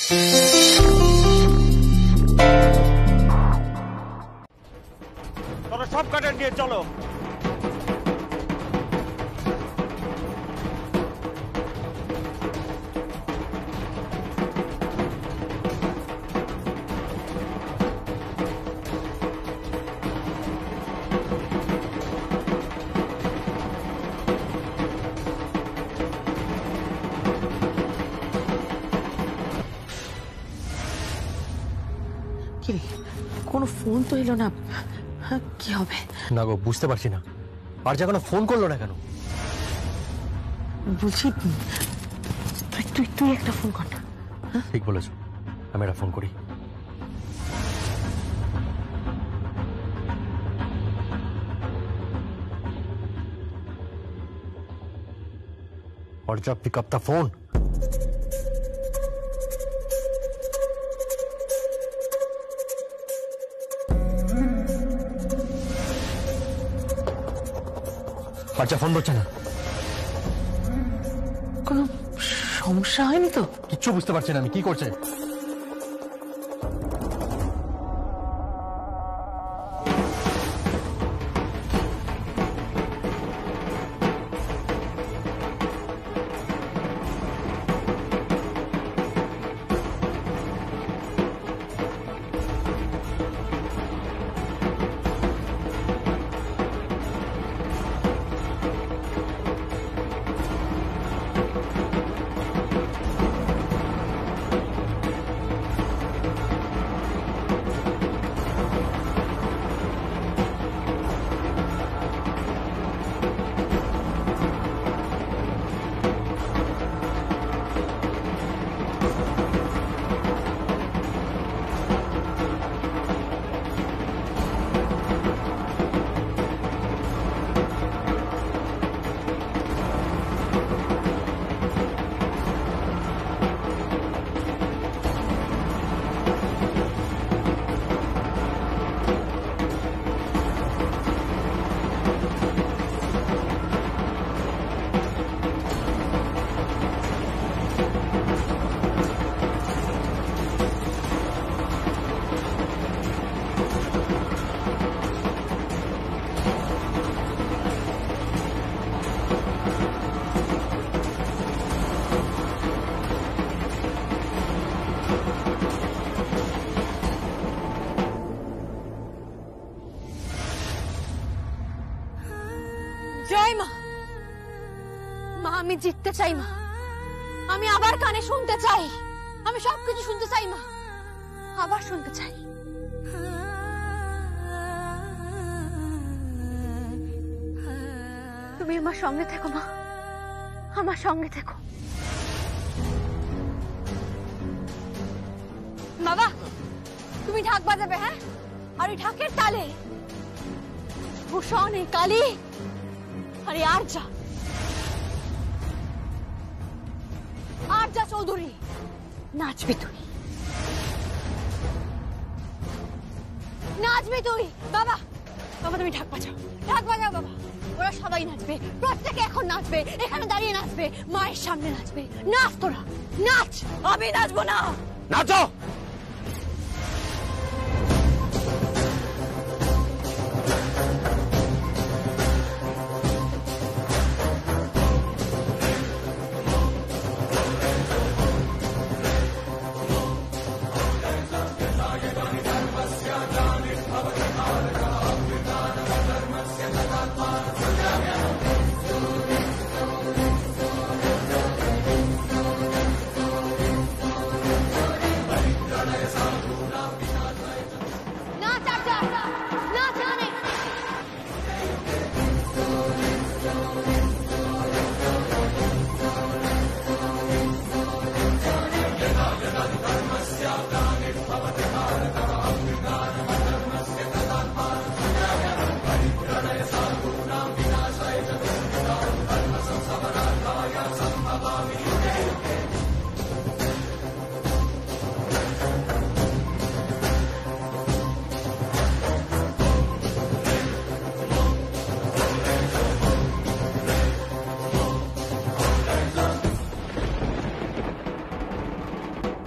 তোরা সব কাটার নিয়ে চলো। কোনো ফোন তো এলো না, কি হবে? না গো, বুঝতে পারছি না। আর যা কোনো ফোন করলো না কেন? বলছি তুই একটা ফোন কর না। ঠিক বলেছো, আমি একটা ফোন করি। Orja, pick up the phone. আচ্ছা, ফোন ধরছে না। কোনো সমস্যা হয়নি তো? কিচ্ছু বুঝতে পারছি না আমি, কি করছে? জয় মা। মা, আমি জিততে চাই মা। আমি আবার কানে শুনতে চাই। আমি সবকিছু শুনতে চাই মা, আবার শুনতে চাই। তুমি আমার সঙ্গে থেকো মা, আমার সঙ্গে থেকো। বাবা, তুমি ঢাক বাজাবে, হ্যাঁ? আর ওই ঢাকের তালে ভূষণ, এই কালী, আরে আরজা চৌধুরী নাচবি তুই, নাচবি তুই। বাবা, বাবা তুমি ঢাক বাজাও, ঢাক বাজাও বাবা। ওরা সবাই নাচবে, প্রত্যেকে এখন নাচবে, এখানে দাঁড়িয়ে নাচবে, মায়ের সামনে নাচবে। নাচ তোরা, নাচ। আমি নাচবো না। নাচো।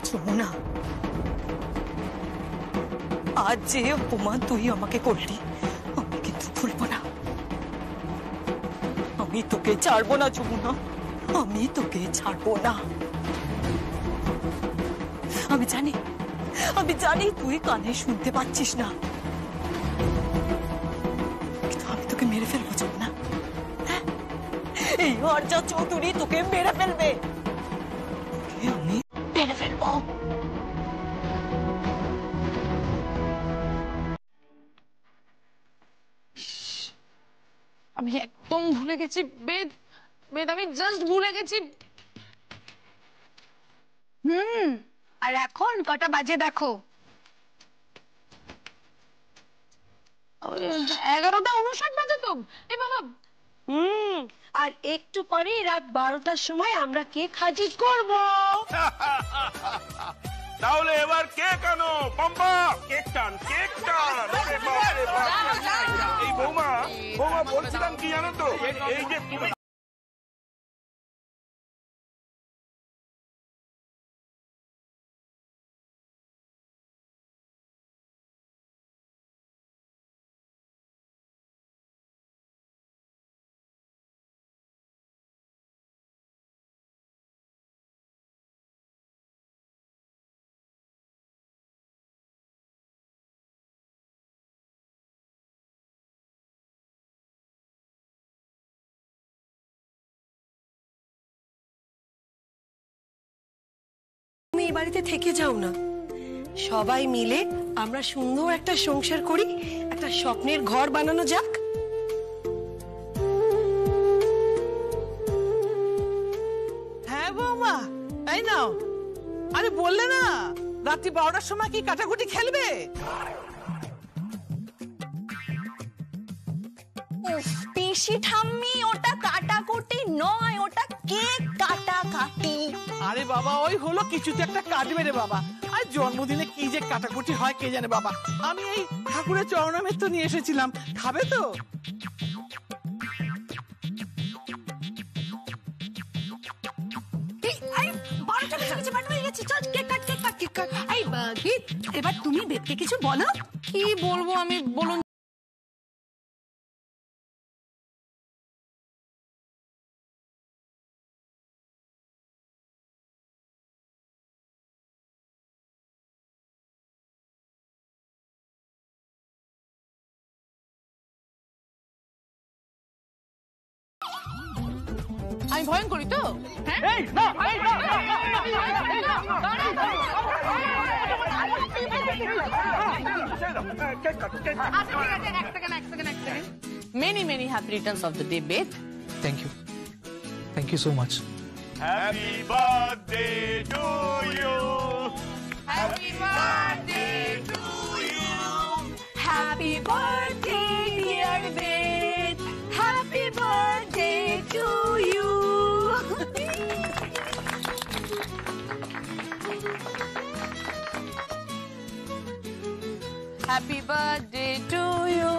যমুনা, আজ যে অপমান তুই আমাকে করলি আমি কিন্তু ভুলবো না। আমি তোকে ছাড়বো না যমুনা, আমি তোকে ছাড়বো না। আমি জানি তুই কানে শুনতে পাচ্ছিস না, কিন্তু আমি তোকে মেরে ফেলবো যমুনা। এই হরজা চৌধুরী তোকে মেরে ফেলবে, আমি মেরে ফেলবো। আমি একদম ভুলে গেছি বেদ, আমি জাস্ট ভুলে গেছি। আর এখন কটা বাজে দেখো? 11:59 বাজে তো। এ বাবা, আর একটু পরে রাত 12টার সময় আমরা কেক হাজির করব। তাহলে এবার কেক আনো, পম্পা কেক টান, কেক টান। আরে বাপ রে বাপ। এই বৌমা বলছিলাম কি জানো তো, এই যে তুমি তুমি এই বাড়িতে থেকে যাও না, সবাই মিলে আমরা সুন্দর একটা সংসার করি, একটা স্বপ্নের ঘর বানানো যাক। হ্যাঁ বৌমা, তাই নাও। আরে বললে না রাত্রি 12টার সময় কি কাটাকুটি খেলবে? পিসি ঠাম্মি, ওটা কাটাকুটি নয়, ওটা কেক কাটাকাটি। আরে বাবা, ওই হলো কিছুতে একটা কাটবে রে বাবা। আর জন্মদিনে কি যে কাটাকুটি হয় কে জানে বাবা। আমি এই ঠাকুরের চরণামৃত নিয়ে এসেছিলাম, খাবে তো? এবার তুমি বেদকে কিছু বলো। কি বলবো আমি, বলুন। আমি ভয়ঙ্করী তো? হ্যাঁ, Many, many happy returns of the day, Beth. Thank you. Thank you so much. Happy birthday to you, Happy birthday to you. Happy birthday, dear Beth. Happy birthday to you. Happy birthday to you.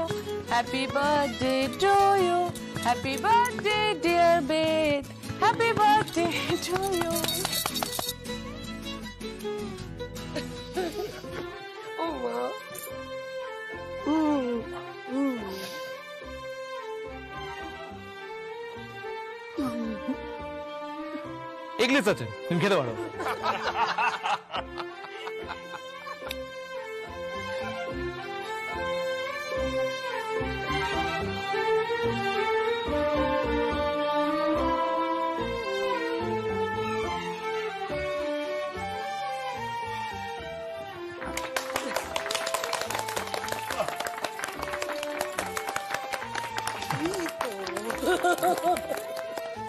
Happy birthday to you. Happy birthday, dear Beth. Happy birthday to you. Eggless আছে, তুমি খেতে পারো।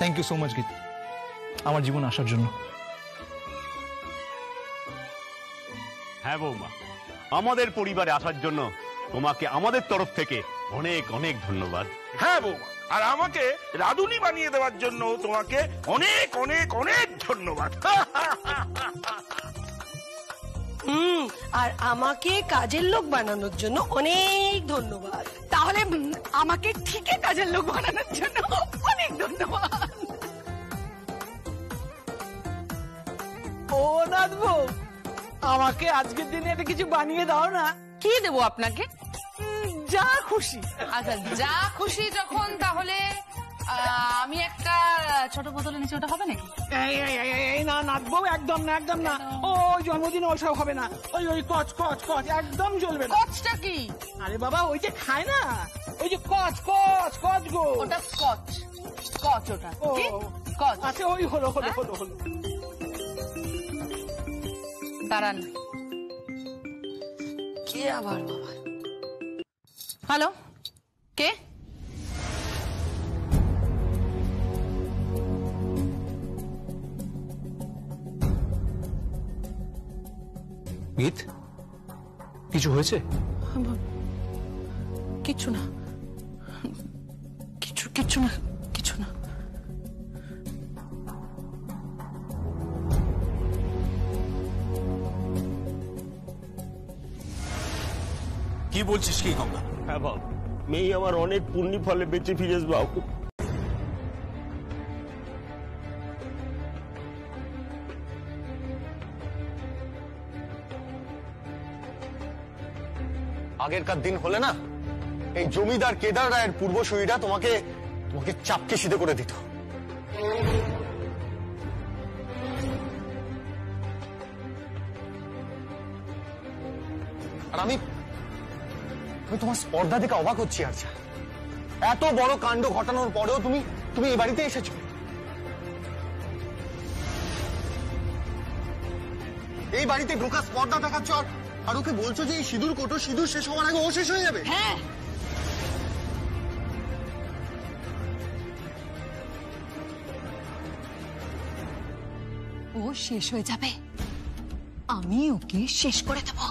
Thank you so much, গীত, আমার জীবন আসার জন্য। হ্যাঁ বৌমা, আমাদের পরিবারে আসার জন্য তোমাকে আমাদের তরফ থেকে অনেক অনেক ধন্যবাদ। হ্যাঁ বৌমা, আর আমাকে রাধুনি বানিয়ে দেওয়ার জন্য তোমাকে অনেক অনেক অনেক ধন্যবাদ। আর আমাকে কাজের লোক বানানোর জন্য অনেক ধন্যবাদ। তাহলে আমাকে ঠিকই কাজের লোক বানানোর জন্য অনেক ধন্যবাদ। ও নাথবো, আমাকে আজকের দিনে এটা কিছু বানিয়ে দাও না। কি দেবো আপনাকে? যা খুশি। আচ্ছা যা খুশি যখন, তাহলে আমি একটা ছোট বোতলে নিচে, ওটা হবে নাকি? এই না নাচবো, একদম না, একদম না। ওই জন্মদিনে ওসব হবে না। ওই কচ কচ কচ একদম চলবে না। কচটা কি? আরে বাবা ওই যে খায় না, ওই যে কচ কচ কচ গো। ওটা স্কচ, স্কচ ওটা কি? স্কচ। আচ্ছা ওই হলো হলো হলো হলো। দাঁড়ান। কে আবার বাবা? হ্যালো, কে? গীত, কিছু হয়েছে? কিচ্ছু না, কিচ্ছু না, কিছু না। কি বলছিস কি গঙ্গা? হ্যাঁ বাবু, মেয়ে আমার অনেক পুণ্যি ফলে বেঁচে ফিরেছ বাবু। আগেরকার দিন হলে না, এই জমিদার কেদার রায়ের পূর্বসূরীরা তোমাকে চাপকে সিধে করে দিত। আর আমি তোমার স্পর্ধা দেখে অবাক হচ্ছি। আচ্ছা, এত বড় কাণ্ড ঘটানোর পরেও তুমি এই বাড়িতে এসেছো। এই বাড়িতে ঢোকা স্পর্ধা দেখাচ্ছ, আর ওকে বলছো যে এই সিঁদুর কোটো, সিঁদুর শেষ হওয়ার আগে ও শেষ হয়ে যাবে। হ্যাঁ, ও শেষ হয়ে যাবে, আমি ওকে শেষ করে দেব।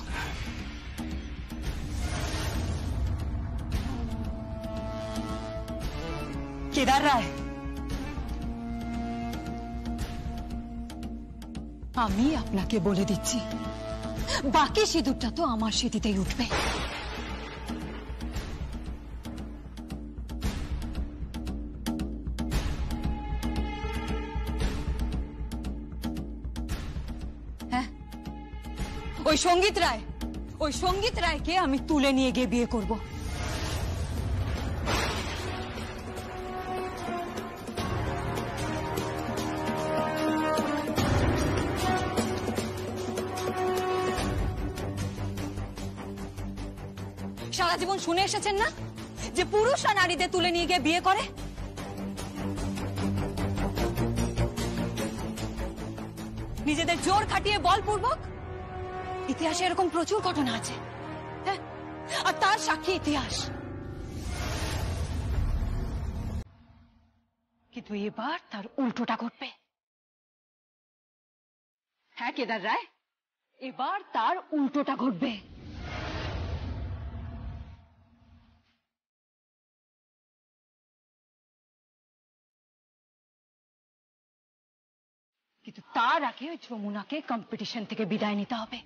কেদার রায়, আমি আপনাকে বলে দিচ্ছি, বাকি সিঁদুরটা তো আমার সিঁথিতেই উঠবে। হ্যাঁ, ওই সঙ্গীত রায়কে আমি তুলে নিয়ে গিয়ে বিয়ে করব। সারা জীবন শুনে এসেছেন না যে পুরুষরা নারীদের তুলে নিয়ে গিয়ে বিয়ে করে? নিজেদের জোর খাটিয়ে বলপূর্বক। ইতিহাসে এরকম প্রচুর ঘটনা আছে, হ্যাঁ, আর তার সাক্ষী ইতিহাস। কিন্তু এবার তার উল্টোটা ঘটবে। হ্যাঁ কেদার রায়, এবার তার উল্টোটা ঘটবে। কিন্তু তার আগে ওই যমুনাকে কম্পিটিশন থেকে বিদায় নিতে হবে।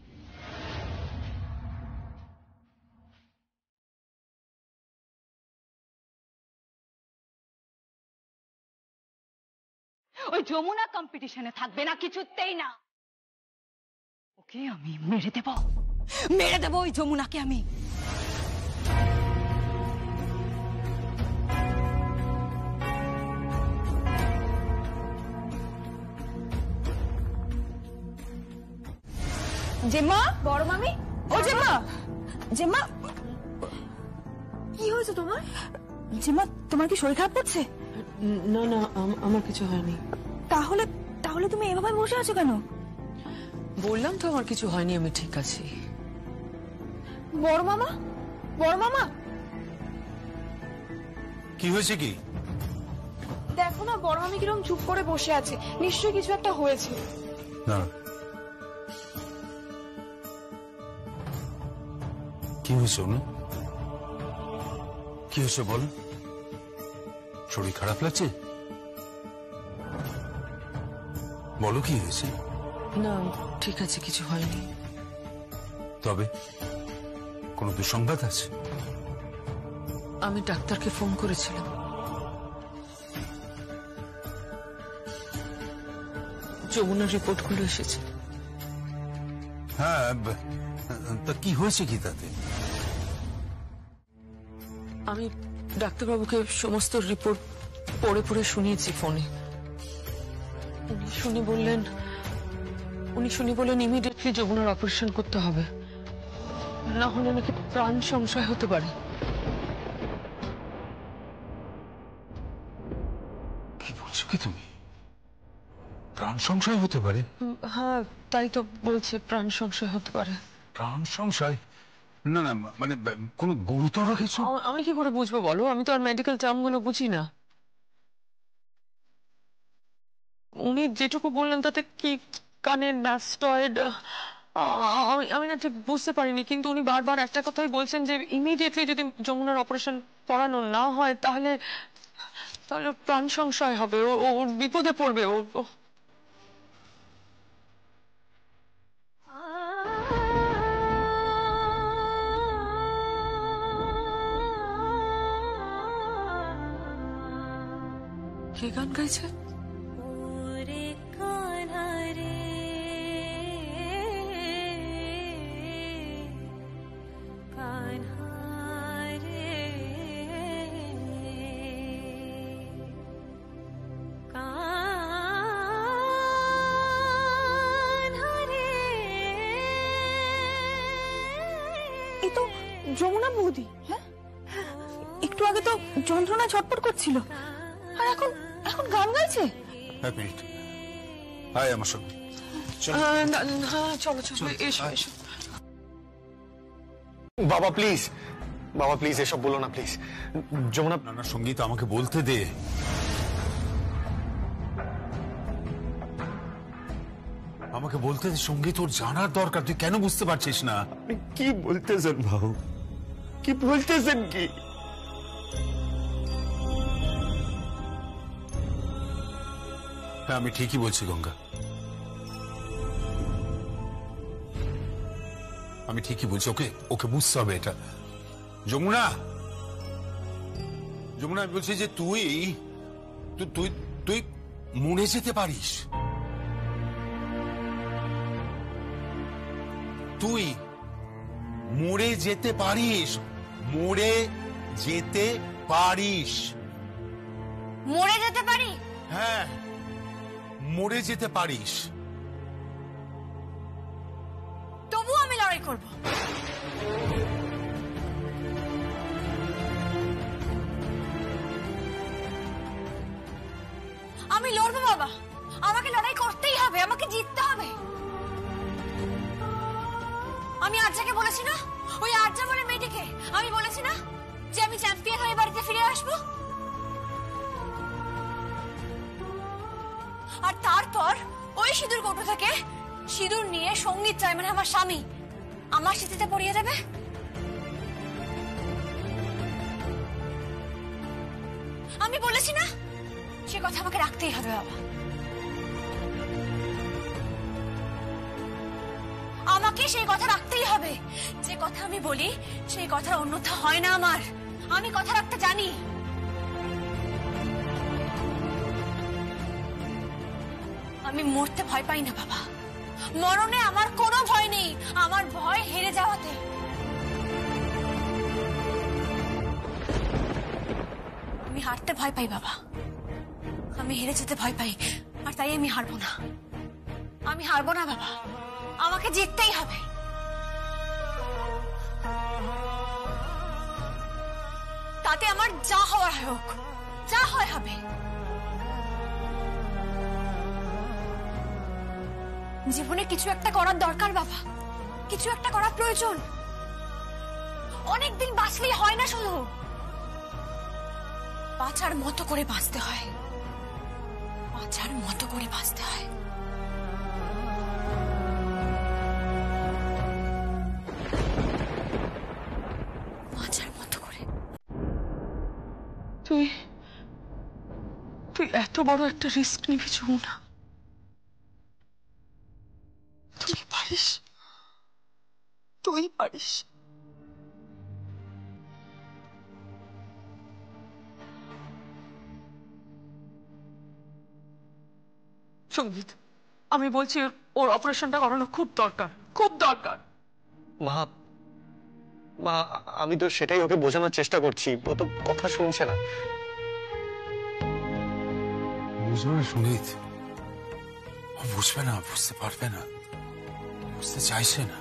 ওই যমুনা কম্পিটিশনে থাকবে না, কিছুতেই না। ওকে আমি মেরে দেব ওই যমুনাকে আমি। জেম্মা, বড় মামি, ও জেম্মা, জেম্মা, কি হয়েছে তোমার? জেম্মা, তোমার কি শরীর খারাপ করছে? না না, আমার কিছু হয়নি। তাহলে তুমি এভাবে বসে আছো কেন? বললাম তো আমার কিছু হয়নি, আমি ঠিক আছি। বড় মামা, কি হয়েছে কি? দেখো না বড় মামি কিরকম চুপ করে বসে আছে, নিশ্চয়ই কিছু একটা হয়েছে। না, কি হয়েছে অনু? কি হয়েছে বল? শরীর খারাপ লাগছে? বলো কি হয়েছে? না ঠিক আছে, কিছু হয়নি। তবে কোনো দুঃসংবাদ আছে? আমি ডাক্তারকে ফোন করেছিলাম, যমুনার রিপোর্টগুলো এসেছে। হ্যাঁ, তা কি হয়েছে কি তাতে? আমি ডাক্তারবাবুকে সমস্ত রিপোর্ট পড়ে পড়ে শুনিয়েছি ফোনে। উনি শুনি বললেন ইমিডিয়েটলি যমুনার অপারেশন করতে হবে, না হলে নাকি প্রাণ সংশয় হতে পারে। কি বলছো কি তুমি? প্রাণ সংশয় হতে পারে? হ্যাঁ, তাই তো বলছে, প্রাণ সংশয় হতে পারে। প্রাণ সংশয়? না না, মানে কোনো গুরুতর কিছু? আমি কি করে বুঝবো বলো, আমি তো আর মেডিকেল টার্মগুলো বুঝি না। উনি যেটুকু বললেন তাতে কি কানের ম্যাস্টয়েড, আমি না ঠিক বুঝতে পারিনি, কিন্তু উনি বারবার একটা কথাই বলছেন যে ইমিডিয়েটলি যদি যমুনার অপারেশন করানো না হয় তাহলে প্রাণ সংশয় হবে, ওর বিপদে পড়বে। ও কে গান গাইছে? এই তো যমুনা বৌদি। হ্যাঁ, একটু আগে তো যন্ত্রণা ছটফট করছিল, আর এখন এখন গান গাইছে। এক মিনিট, আয় আমার সঙ্গে। হ্যাঁ, চলো চলো, এসো এসো। বাবা প্লিজ, বাবা প্লিজ এসব বলো না প্লিজ। যমুনা, না না, সঙ্গীত আমাকে বলতে দে। আমাকে বলতে দে সঙ্গীত, ওর জানার দরকার। তুই কেন বুঝতে পারছিস না? কি বলতেছেন বাবু, কি বলতেছেন কি? হ্যাঁ, আমি ঠিকই বলছি গঙ্গা, আমি ঠিকই বলছি। ওকে ওকে বুঝতে হবে এটা। যমুনা, যমুনা, আমি বলছি যে তুই তুই তুই মরে যেতে পারিস। তুই মরে যেতে পারিস, মরে যেতে পারিস। মরে যেতে পারি? হ্যাঁ, মরে যেতে পারিস। তবু আমি লড়াই করব। আমি লড়বো বাবা, আমাকে লড়াই করতেই হবে, আমাকে জিততে হবে। আমি আর্যাকে বলেছি না, ওই আর্যা বলে মেয়েটিকে আমি বলেছি না যে আমি চ্যাম্পিয়ন হয়ে বাড়িতে ফিরে আসবো। আর তারপর ওই সিঁদুর কৌটো থেকে সিঁদুর নিয়ে সঙ্গীত চাই, মানে আমার স্বামী, আমার স্মৃতিতে পড়িয়ে দেবে। আমি বলেছি না, সে কথা আমাকে রাখতেই হবে বাবা। আমাকে সেই কথা রাখতেই হবে। যে কথা আমি বলি সেই কথার অন্যথা হয় না আমার। আমি কথা রাখতে জানি। আমি মরতে ভয় পাই না বাবা, মরণে আমার কোনো ভয় নেই। আমার ভয় হেরে যাওয়াতে। আমি হারতে ভয় পাই বাবা, আমি হেরে যেতে ভয় পাই, আর তাই আমি হারবো না। আমি হারবো না বাবা, আমাকে জিততেই হবে। তাতে আমার যা হওয়ার হোক, যা হয় হবে। জীবনে কিছু একটা করার দরকার বাবা, কিছু একটা করার প্রয়োজন। অনেকদিন বাঁচলেই হয় না, শুধু বাঁচার মতো করে বাঁচতে হয়, বাঁচার মতো করে বাঁচতে হয়। বাঁচার মতো করে। তুই এত বড় একটা রিস্ক নিবি যমুনা? তুই পারিস, তুই পারিস। সঙ্গীত, আমি বলছি ওর অপারেশনটা করানো খুব দরকার। খুব দরকার। মা মা আমি তো সেটাই ওকে বোঝানোর চেষ্টা করছি, ও তো কথা শুনছে না। বুঝবে না সুনীত, ও বুঝবে না, বুঝতে পারবে না, বুঝতে চাইছে না।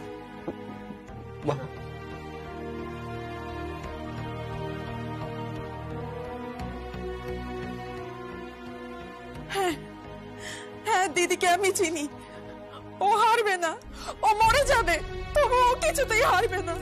হ্যাঁ দিদিকে আমি চিনি, ও হারবে না, ও মরে যাবে, তবু ও কিছুতেই হারবে না।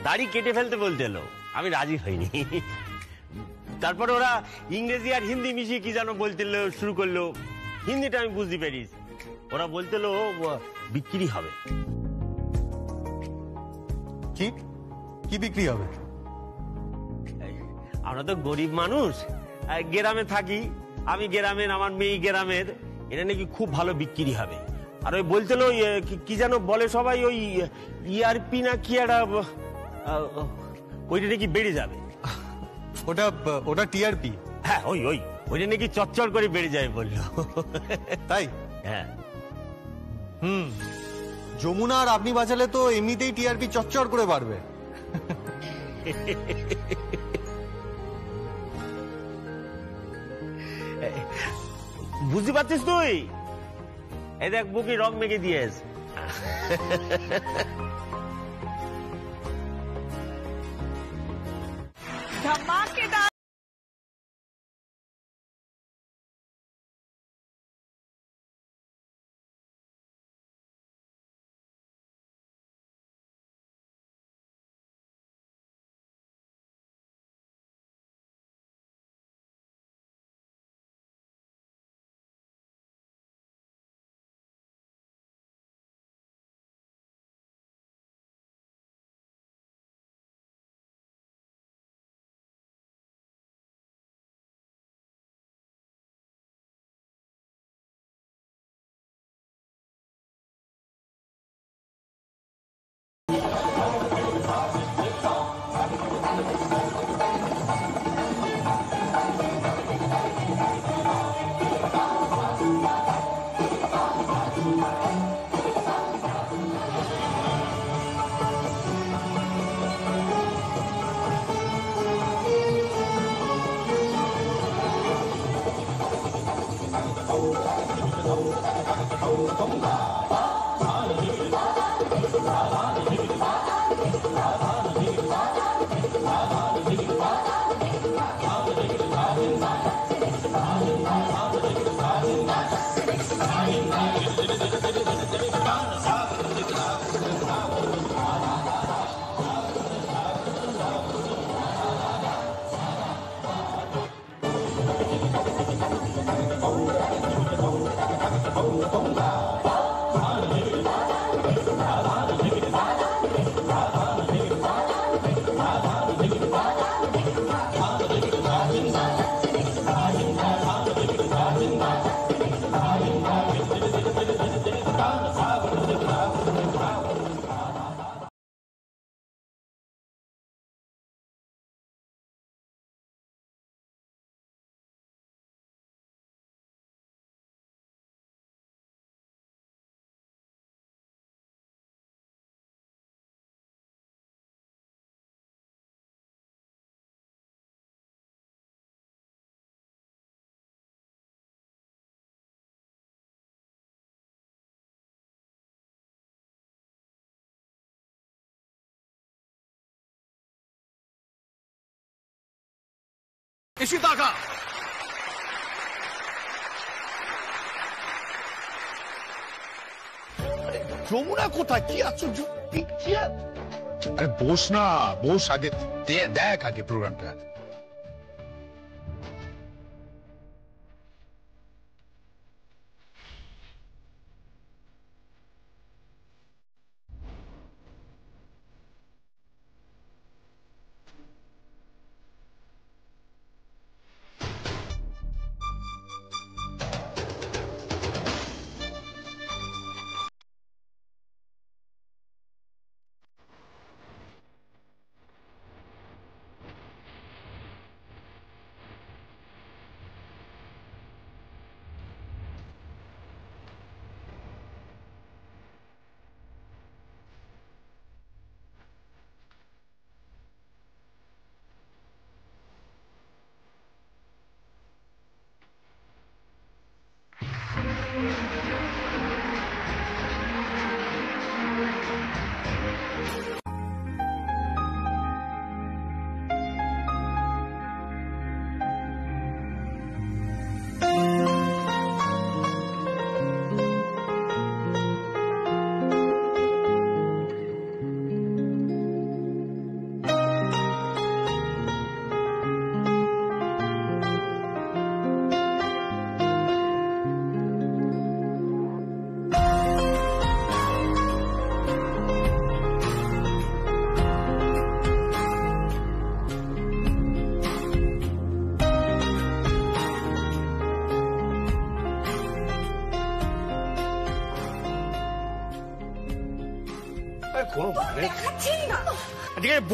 দাড়ি কেটে ফেলতে বলতেলো, আমি রাজি হইনি। তারপরে ওরা ইংরেজি আর হিন্দি মিশিয়ে কি যেন বলতেল, শুরু করলো। হিন্দিটা আমি বুঝতে পারিস। ওরা বলতেলো বিক্রি হবে। কি কি বিক্রি হবে? আমরা তো গরিব মানুষ, গ্রামে থাকি, আমি গ্রামের, আমার মেয়ে গ্রামের, এটা নাকি খুব ভালো বিক্রি হবে। আর ওই বলতেল কি যেন বলে সবাই, ওই ERP না কি একটা, ওইটা নাকি বেড়ে যাবে। ওটা TRP? হ্যাঁ ওইটা নাকি চচ্চর করে বেড়ে যাবে বললো। তাই? হ্যাঁ। যমুনা আর আপনি বাঁচালে তো এমনিতেই TRP চচ্চর করে বাড়বে। বুঝতে পারছিস তুই? এই দেখ বুকে রং মেখে দিয়েছ। ধমাকেদার। এসে টাকা যমুনা কোথায়? কি আশ্চর্য! আরে বস না, বস আগে, দেখ আগে প্রোগ্রামটা।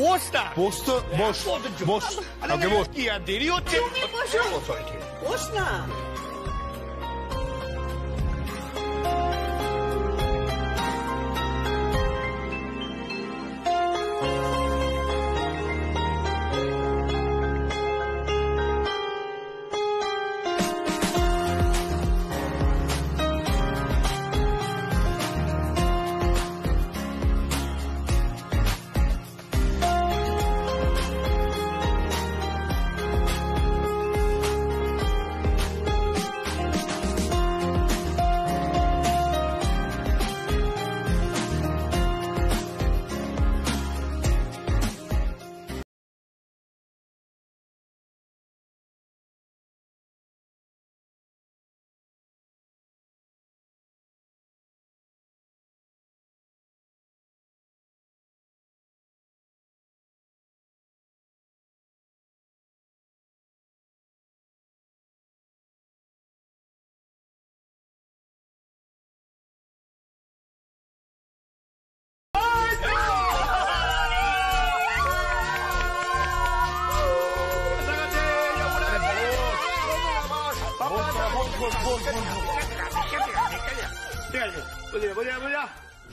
বস না, বস তো, বস বস, ওকে বস। কি আর দেরি হচ্ছে? বস না।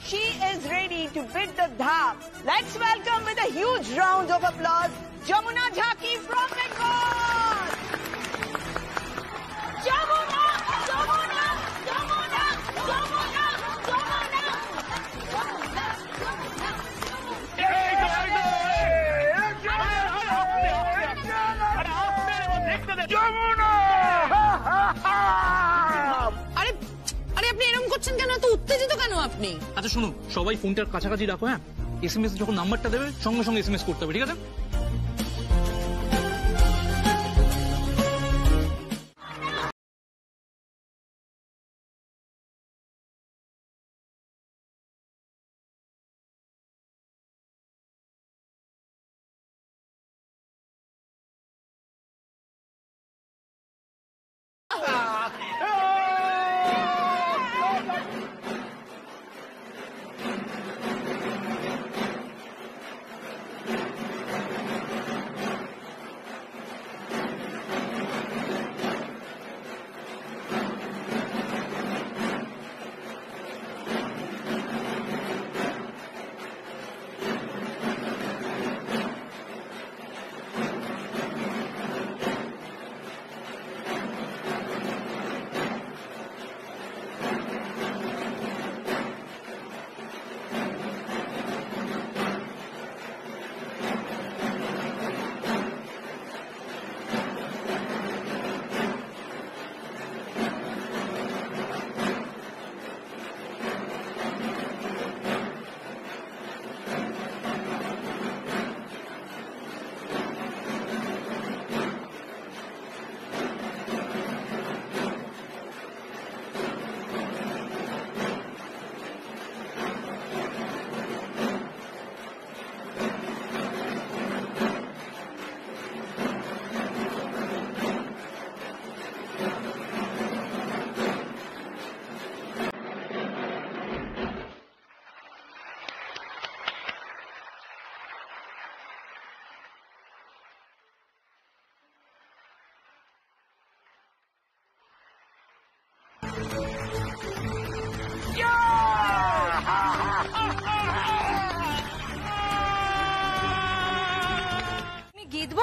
She is ready to bid the dham. Let's welcome with a huge round of applause, Jamuna Jhaki from Bengal. Jamuna, Jamuna, Jamuna, Jamuna, উত্তেজিত কেন আপনি? আচ্ছা শুনুন, সবাই ফোনটার কাছাকাছি রাখো, হ্যাঁ? এসএমএস যখন নাম্বারটা দেবে সঙ্গে সঙ্গে এসএমএস করতে হবে, ঠিক আছে?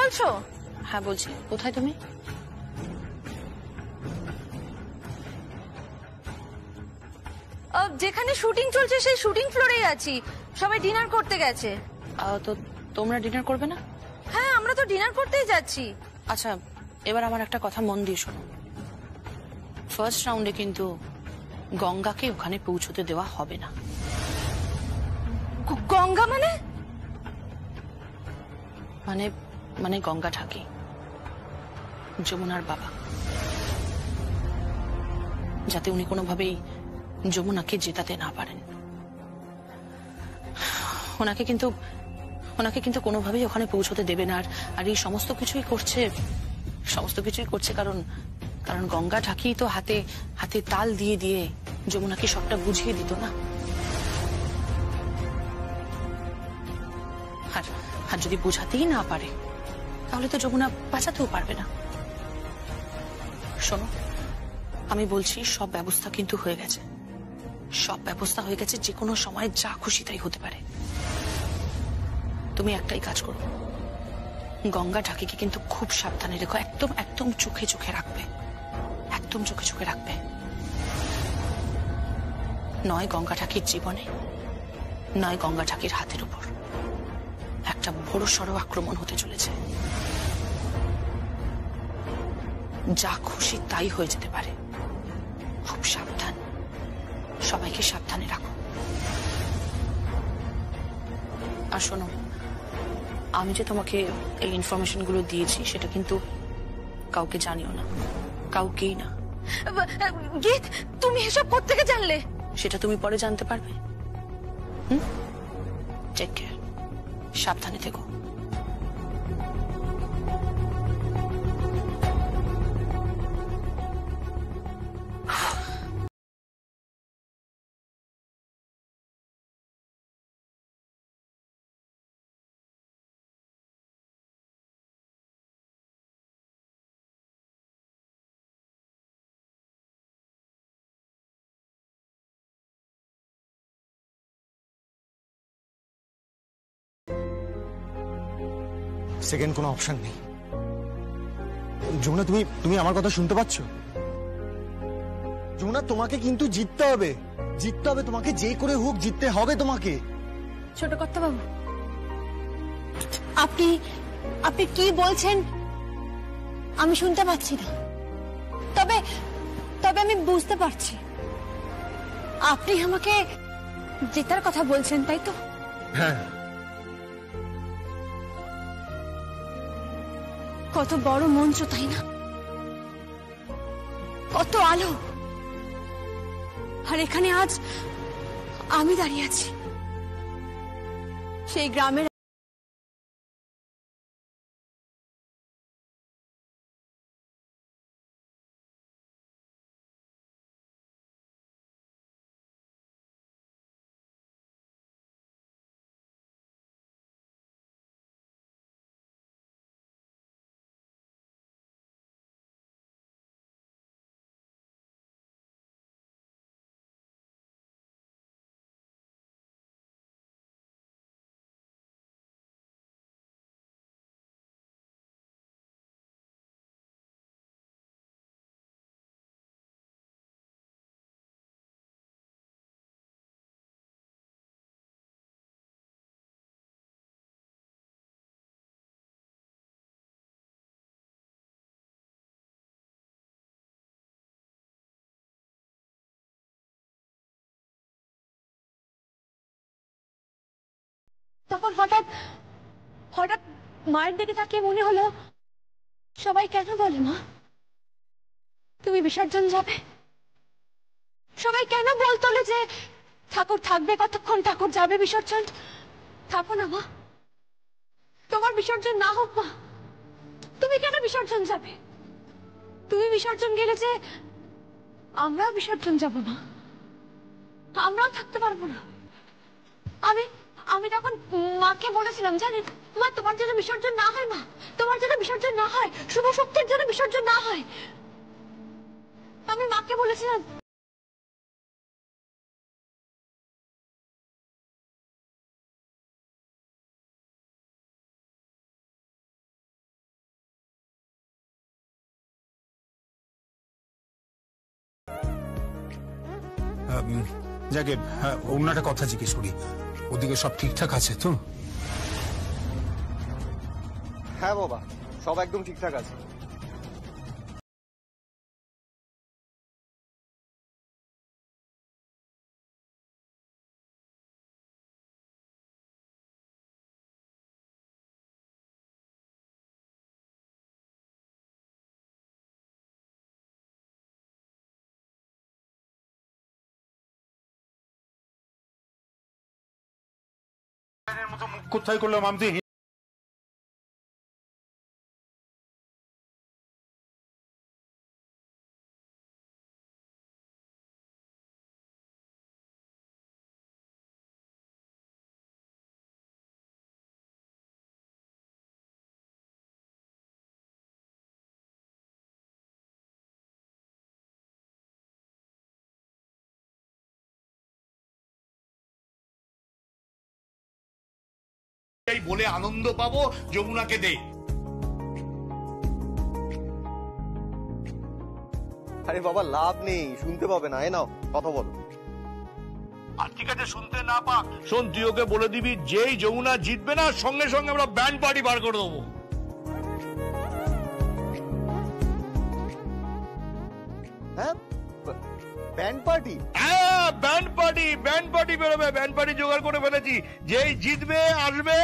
বলছো? হ্যাঁ বলছি। কোথায় তুমি? যেখানে শুটিং চলছে সেই শুটিং ফ্লোরেই আছি। সবাই ডিনার করতে গেছে। তো তোমরা ডিনার করবে না? হ্যাঁ, আমরা তো ডিনার করতেই যাচ্ছি। আচ্ছা, এবার আমার একটা কথা মন দিয়ে শোনো। ফার্স্ট রাউন্ডে কিন্তু গঙ্গাকে ওখানে পৌঁছতে দেওয়া হবে না। গঙ্গা মানে? মানে মানে গঙ্গা ঠাকি, যমুনার বাবা, যাতে উনি কোনোভাবেই যমুনাকে জেতাতে না পারেন। ওনাকে কিন্তু কোনোভাবেই ওখানে পৌঁছতে দেবে না। আর এই সমস্ত কিছুই করছে কারণ গঙ্গা ঠাকি তো হাতে হাতে তাল দিয়ে দিয়ে যমুনাকে সবটা বুঝিয়ে দিত না। আর যদি বোঝাতেই না পারে তাহলে তো যমুনা বাঁচাতেও পারবে না। শোনো, আমি বলছি সব ব্যবস্থা কিন্তু হয়ে গেছে। সব ব্যবস্থা হয়ে গেছে, যে কোনো সময় যা খুশি তাই হতে পারে। তুমি একটাই কাজ করো, গঙ্গা ঠাকিকে কিন্তু খুব সাবধানে রেখো। একদম একদম চোখে চোখে রাখবে, একদম চোখে চোখে রাখবে। নয় গঙ্গা ঠাকির জীবনে, নয় গঙ্গা ঠাকির হাতের উপর একটা বড়সড় আক্রমণ হতে চলেছে। যা খুশি তাই হয়ে যেতে পারে। খুব সাবধান, সবাইকে সাবধানে রাখো। আর শোনো, আমি যে তোমাকে এই ইনফরমেশন গুলো দিয়েছি সেটা কিন্তু কাউকে জানিও না, কাউকেই না। গীত, তুমি এসব কোত্থেকে জানলে? সেটা তুমি পরে জানতে পারবে। টেক কেয়ার, সাবধানে থেকো। সেকেন্ড কোনো অপশন নেই। যমুনা, তুমি আমার কথা শুনতে পাচ্ছ? যমুনা, তোমাকে কিন্তু জিততে হবে, জিততে হবে তোমাকে, যে করে হোক জিততে হবে তোমাকে। ছোট কর্তা বাবু, আপনি আপনি কি বলছেন আমি শুনতে পাচ্ছি না। তবে তবে আমি বুঝতে পারছি আপনি আমাকে জেতার কথা বলছেন, তাই তো? হ্যাঁ। কত বড় মঞ্চ, তাই না? কত আলো, আর এখানে আজ আমি দাঁড়িয়ে আছি সেই গ্রামের তখন হঠাৎ হঠাৎ মায়ের দিকে তাকিয়ে মনে হলো, সবাই কেন বলে মা তুমি বিসর্জন যাবে? সবাই কেন বল তোলে যে ঠাকুর থাকবে কতক্ষণ, ঠাকুর যাবে বিসর্জন? থাকো না মা, তোমার বিসর্জন না হোক মা, তুমি কেন বিসর্জন যাবে? তুমি বিসর্জন গেলে যে আমরাও বিসর্জন যাব না, আমরাও থাকতে পারবো না। আমি তখন মাকে বলেছিলাম, জানেন মা, তোমার জন্য বিসর্জন না হয়, মা তোমার জন্য বিসর্জন না হয়, শুভ শক্তির জন্য বিসর্জন না হয়, আমি মাকে বলেছিলাম। যাকে অন্য একটা কথা জিজ্ঞেস করি, ওদিকে সব ঠিকঠাক আছে তো? হ্যাঁ বাবা, সব একদম ঠিকঠাক আছে। কোথায় করলাম আমি? বলে আনন্দ পাবো, যমুনাকে দে। আরে বাবা লাভ নেই, শুনতে পাবে না। নাও কথা বলো। আর ঠিক আছে, শুনতে না পাক, শোন, তুই ওকে বলে দিবি যেই যমুনা জিতবে না সঙ্গে সঙ্গে আমরা ব্যান্ড পার্টি বার করে দেবো। হ্যাঁ, ব্যান্ড পার্টি? হ্যাঁ, ব্যান্ড পার্টি, ব্যান্ড পার্টি বেরোবে, ব্যান্ড পার্টি জোগাড় করে ফেলেছি। যেই জিতবে আসবে,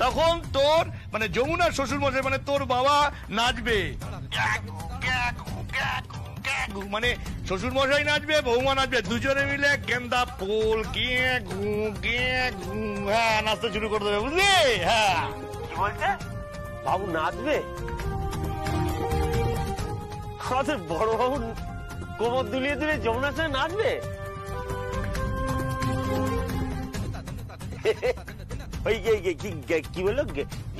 তখন তোর মানে যমুনার শ্বশুর মশাই মানে তোর বাবা নাচবে, মানে শ্বশুর মশাই নাচবে, বৌমা নাচবে, দুজনে মিলে গেন্দা ফুল হ্যাঁ নাচতে শুরু করে দেবে, বুঝলি? হ্যাঁ। কি বলছে? বাবু নাচবে? আমাদের বড় বাবু কোমর দুলিয়ে দুলিয়ে যমুনার সঙ্গে নাচবে? ওই কি বললো,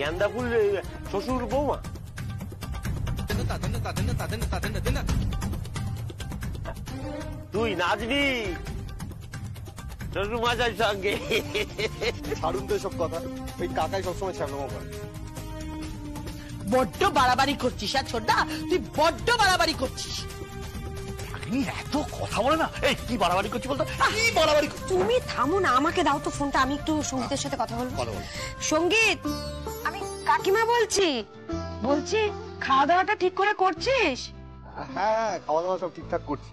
গেন্দা ফুল শ্বশুর বৌমা? তুই নাচবি শ্বশুর মশাইর সঙ্গে? ছাড়ুন তো এসব কথা, ওই কাকাই সবসময় ছাড়ানো করে। বড্ড বাড়াবাড়ি করছিস আর ছোটদা, তুই বড্ড বাড়াবাড়ি করছিস। এত কথা বলে না, এই কি বাড়াবাড়ি করছি বলতো, কি বাড়াবাড়ি? তুমি থামো না, আমাকে দাও তো ফোনটা, আমি একটু সঙ্গীতের সাথে কথা বলবো। সঙ্গীত, আমি কাকিমা বলছি। বলছি খাওয়া দাওয়াটা ঠিক করে করছিস? হ্যাঁ, খাওয়া দাওয়া সব ঠিকঠাক করছি।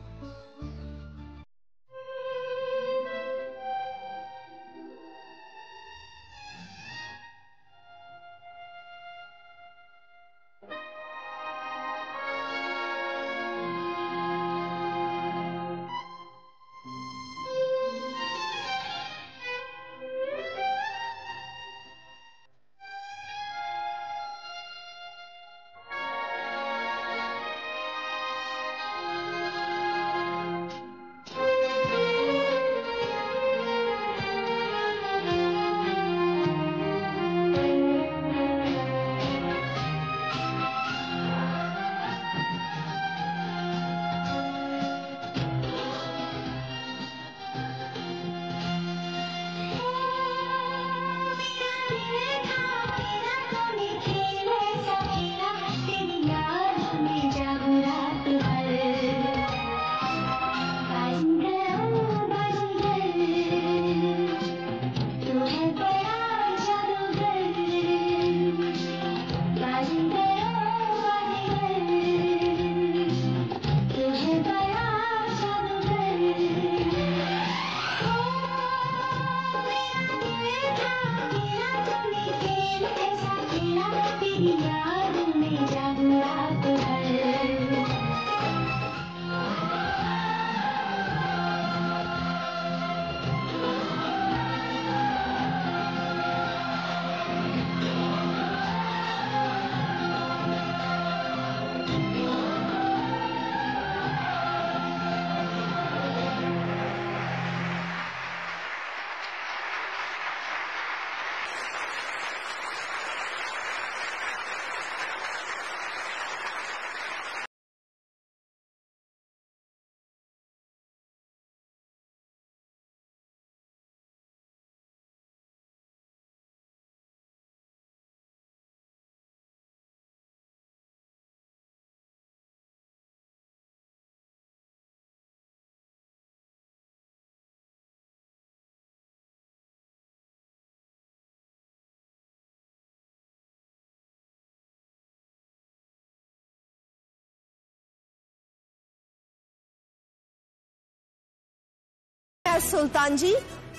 as Sultanji,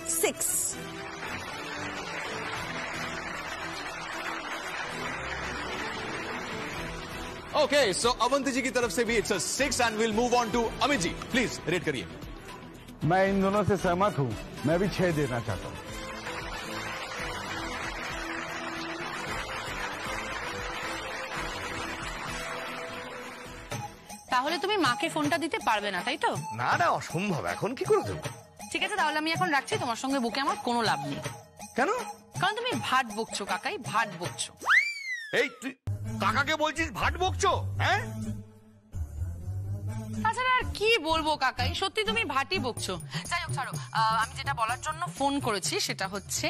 6. Okay, so Avanti जी की तरफ से भी it's a 6 and we'll move on to Amit ji. Please rate करिए. मैं इन दोनों से सहमत हूँ, मैं भी 6 देना चाहता हूँ. তাহলে তুমি মাকে ফোনটা দিতে পারবে না, তাই তো? না না, অসম্ভব, এখন কি করে দেবো? ঠিক আছে, তাহলে আমি এখন রাখছি, তোমার সঙ্গে বুকে আমার কোনো লাভ নেই। কেন? কারণ তুমি ভাট বকছো কাকাই, ভাট বকছো। এই তুই কাকাকে বলছিস ভাট বকছো? হ্যাঁ, তাছাড়া আর কি বলবো কাকাই, সত্যি তুমি ভাটই বকছো। যাই হোক ছাড়ো, আমি যেটা বলার জন্য ফোন করেছি সেটা হচ্ছে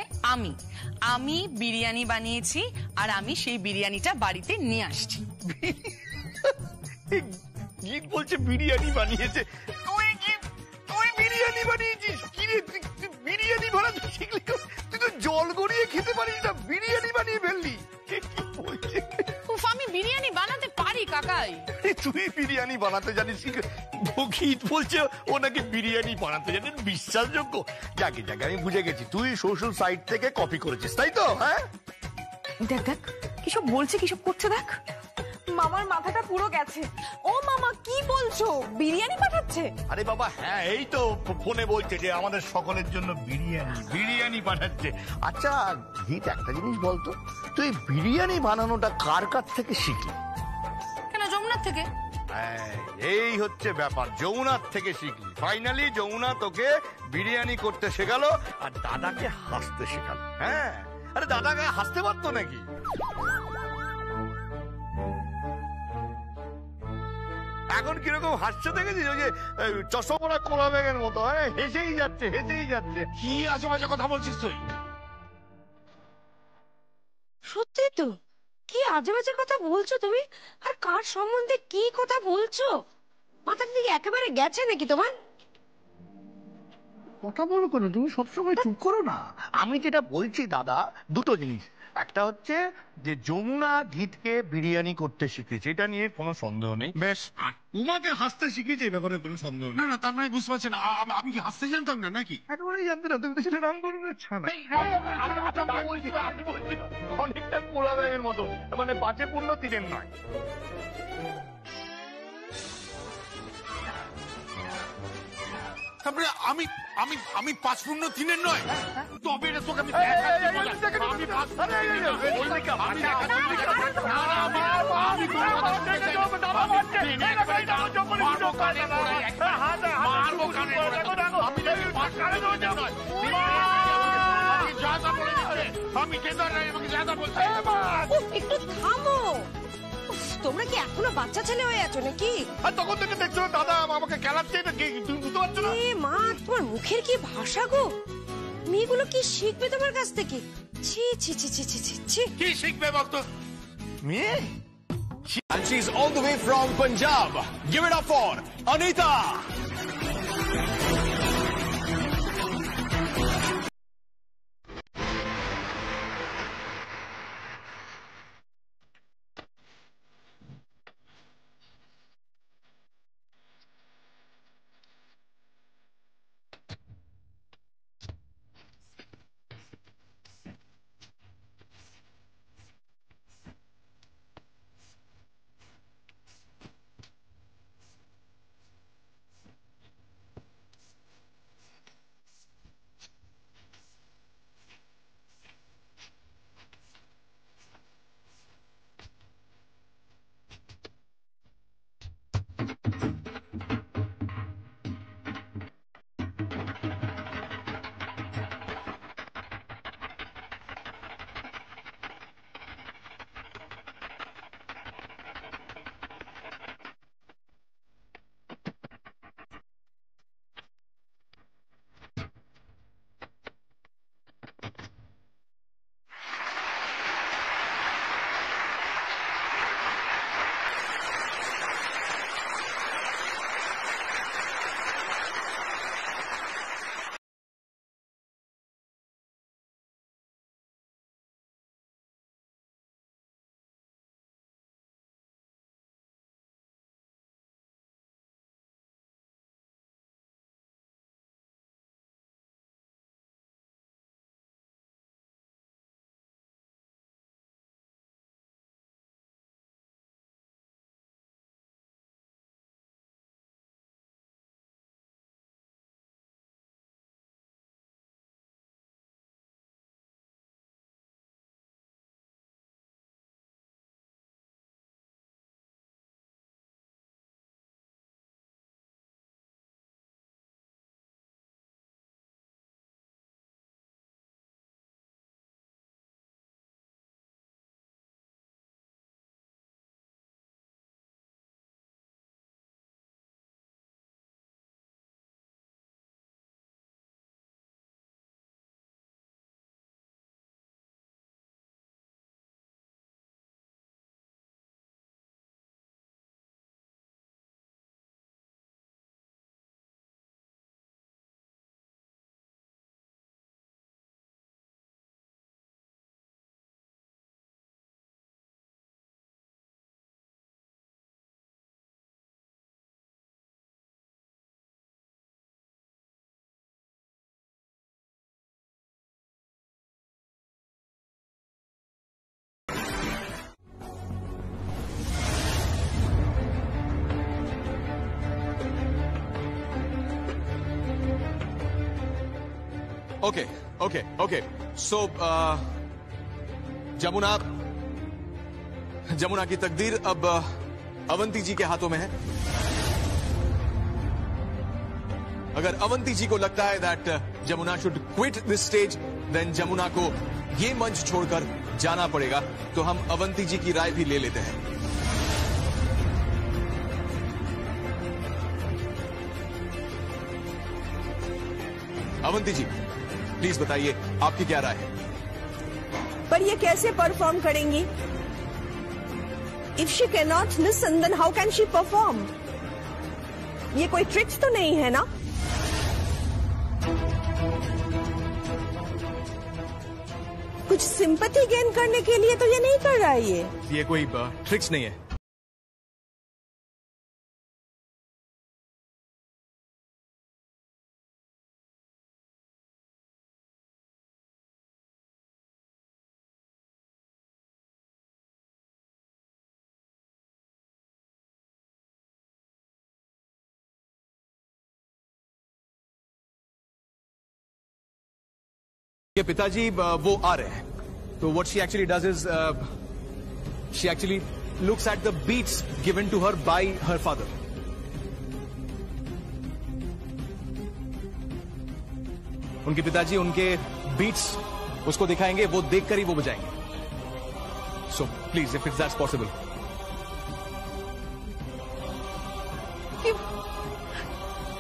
আমি বিরিয়ানি বানিয়েছি আর আমি সেই বিরিয়ানিটা বাড়িতে নিয়ে আসছি। গীত বলছে বিরিয়ানি বানিয়েছে, তুই বিরিয়ানি বানিয়েছিস? কি রে, বিরিয়ানি বানাতে শিখলি? তুই তো জল গড়িয়ে খেতে পারিস না, বিরিয়ানি বানিয়ে ফেললি। আমি বিরিয়ানি বানাতে পারি কাকাই। তুই বিরিয়ানি বানাতে জানিস? গীত বলছে ও নাকি বিরিয়ানি বানাতে জানে, বিশ্বাসযোগ্য? যাকে যাকে আমি বুঝে গেছি, তুই সোশ্যাল সাইট থেকে কপি করেছিস, তাই তো? হ্যাঁ, দেখ দেখ কিসব বলছে, কিসব করছে দেখ। মামার মাথাটা পুরো গেছে। ও মামা কি বলছো, বিরিয়ানি পাঠাচ্ছে? আরে বাবা হ্যাঁ, এই তো ফোনে বলছে যে আমাদের সকলের জন্য বিরিয়ানি পাঠাচ্ছে। আচ্ছা গীত, একটা জিনিস বলতো, তুই বিরিয়ানি বানানোটা কার কাছ থেকে শিখলি? কেন, যমুনার থেকে। এই হচ্ছে ব্যাপার, যমুনার থেকে শিখলি। ফাইনালি যমুনা তোকে বিরিয়ানি করতে শেখালো আর দাদাকে হাসতে শেখালো। হ্যাঁ, আরে দাদাকে হাসতে পারতো নাকি? এখন কিরকম হাসছে দেখেছিস? ওই যে চশমা কোলা ব্যাগের মতো, হেসেই যাচ্ছে। কি আজে কথা বলছিস তুই? সত্যি তো, কি আজে বাজে কথা বলছো তুমি? আর কার সম্বন্ধে কি কথা বলছো? মাথার দিকে একেবারে গেছে নাকি তোমার? কথা বলো কেন তুমি? সবসময় চুপ করো না। আমি যেটা বলছি দাদা, দুটো জিনিস। একটা হচ্ছে যে যমুনা গীতকে বিরিয়ানি করতে শিখেছে, এটা নিয়ে কোনো সন্দেহ নেই। বেশ, তোমাকে হাসতে শিখেছে, ব্যাপারে কোনো সন্দেহ নেই। না তার মানে বুঝতে পারছি না, আমি কি হাসতে জানতাম না নাকি? একেবারেই জানতে না, তুমি তো সেটা নাম করবে ছানা। অনেকটা কোলা ব্যাগের মতো, মানে 5-3 নয়। তারপরে আমি আমি আমি 5-3 নয়, তবে এটা তোকে আমি একটু থামো, তোমরা কি এখনো বাচ্চা ছেলে হয়ে আছো নাকি? আর তখন থেকে দেখছো দাদা আমাকে খেলাচ্ছে, তুমি বুঝতে পারছো না? মা, তোমার মুখের কি ভাষা গো! মেয়েগুলো কি শিখবে তোমার কাছ থেকে? ছি ছি ছি ছি ছি ছি ছি। কি শিখবে বলতো? মেয়ে? And she's all the way from Punjab. Give it up for Anita. Okay okay okay so Jamuna की तकदीर अब अवंती जी के हाथों में है। अगर अवंती जी को लगता है that Jamuna should quit this stage, then Jamuna को ये मंच छोड़कर जाना पड़ेगा। तो हम अवंती जी की राय भी ले लेते हैं। अवंती जी प्लीज बताइए आपकी क्या राय है? पर ये कैसे परफॉर्म करेंगी? If she can not listen then how can she perform? ये कोई ट्रिक्स तो नहीं है ना? कुछ सिंपैथी गेन करने के लिए तो ये नहीं कर रहा है ये कोई ट्रिक्स नहीं है। के पिताजी वो आ रहे हैं, तो what she actually does is she actually looks at the beats given to her by her father. उनके पिताजी उनके बीट्स उसको दिखाएंगे, वो देखकर ही वो बजाएंगे। So please if it's that's possible.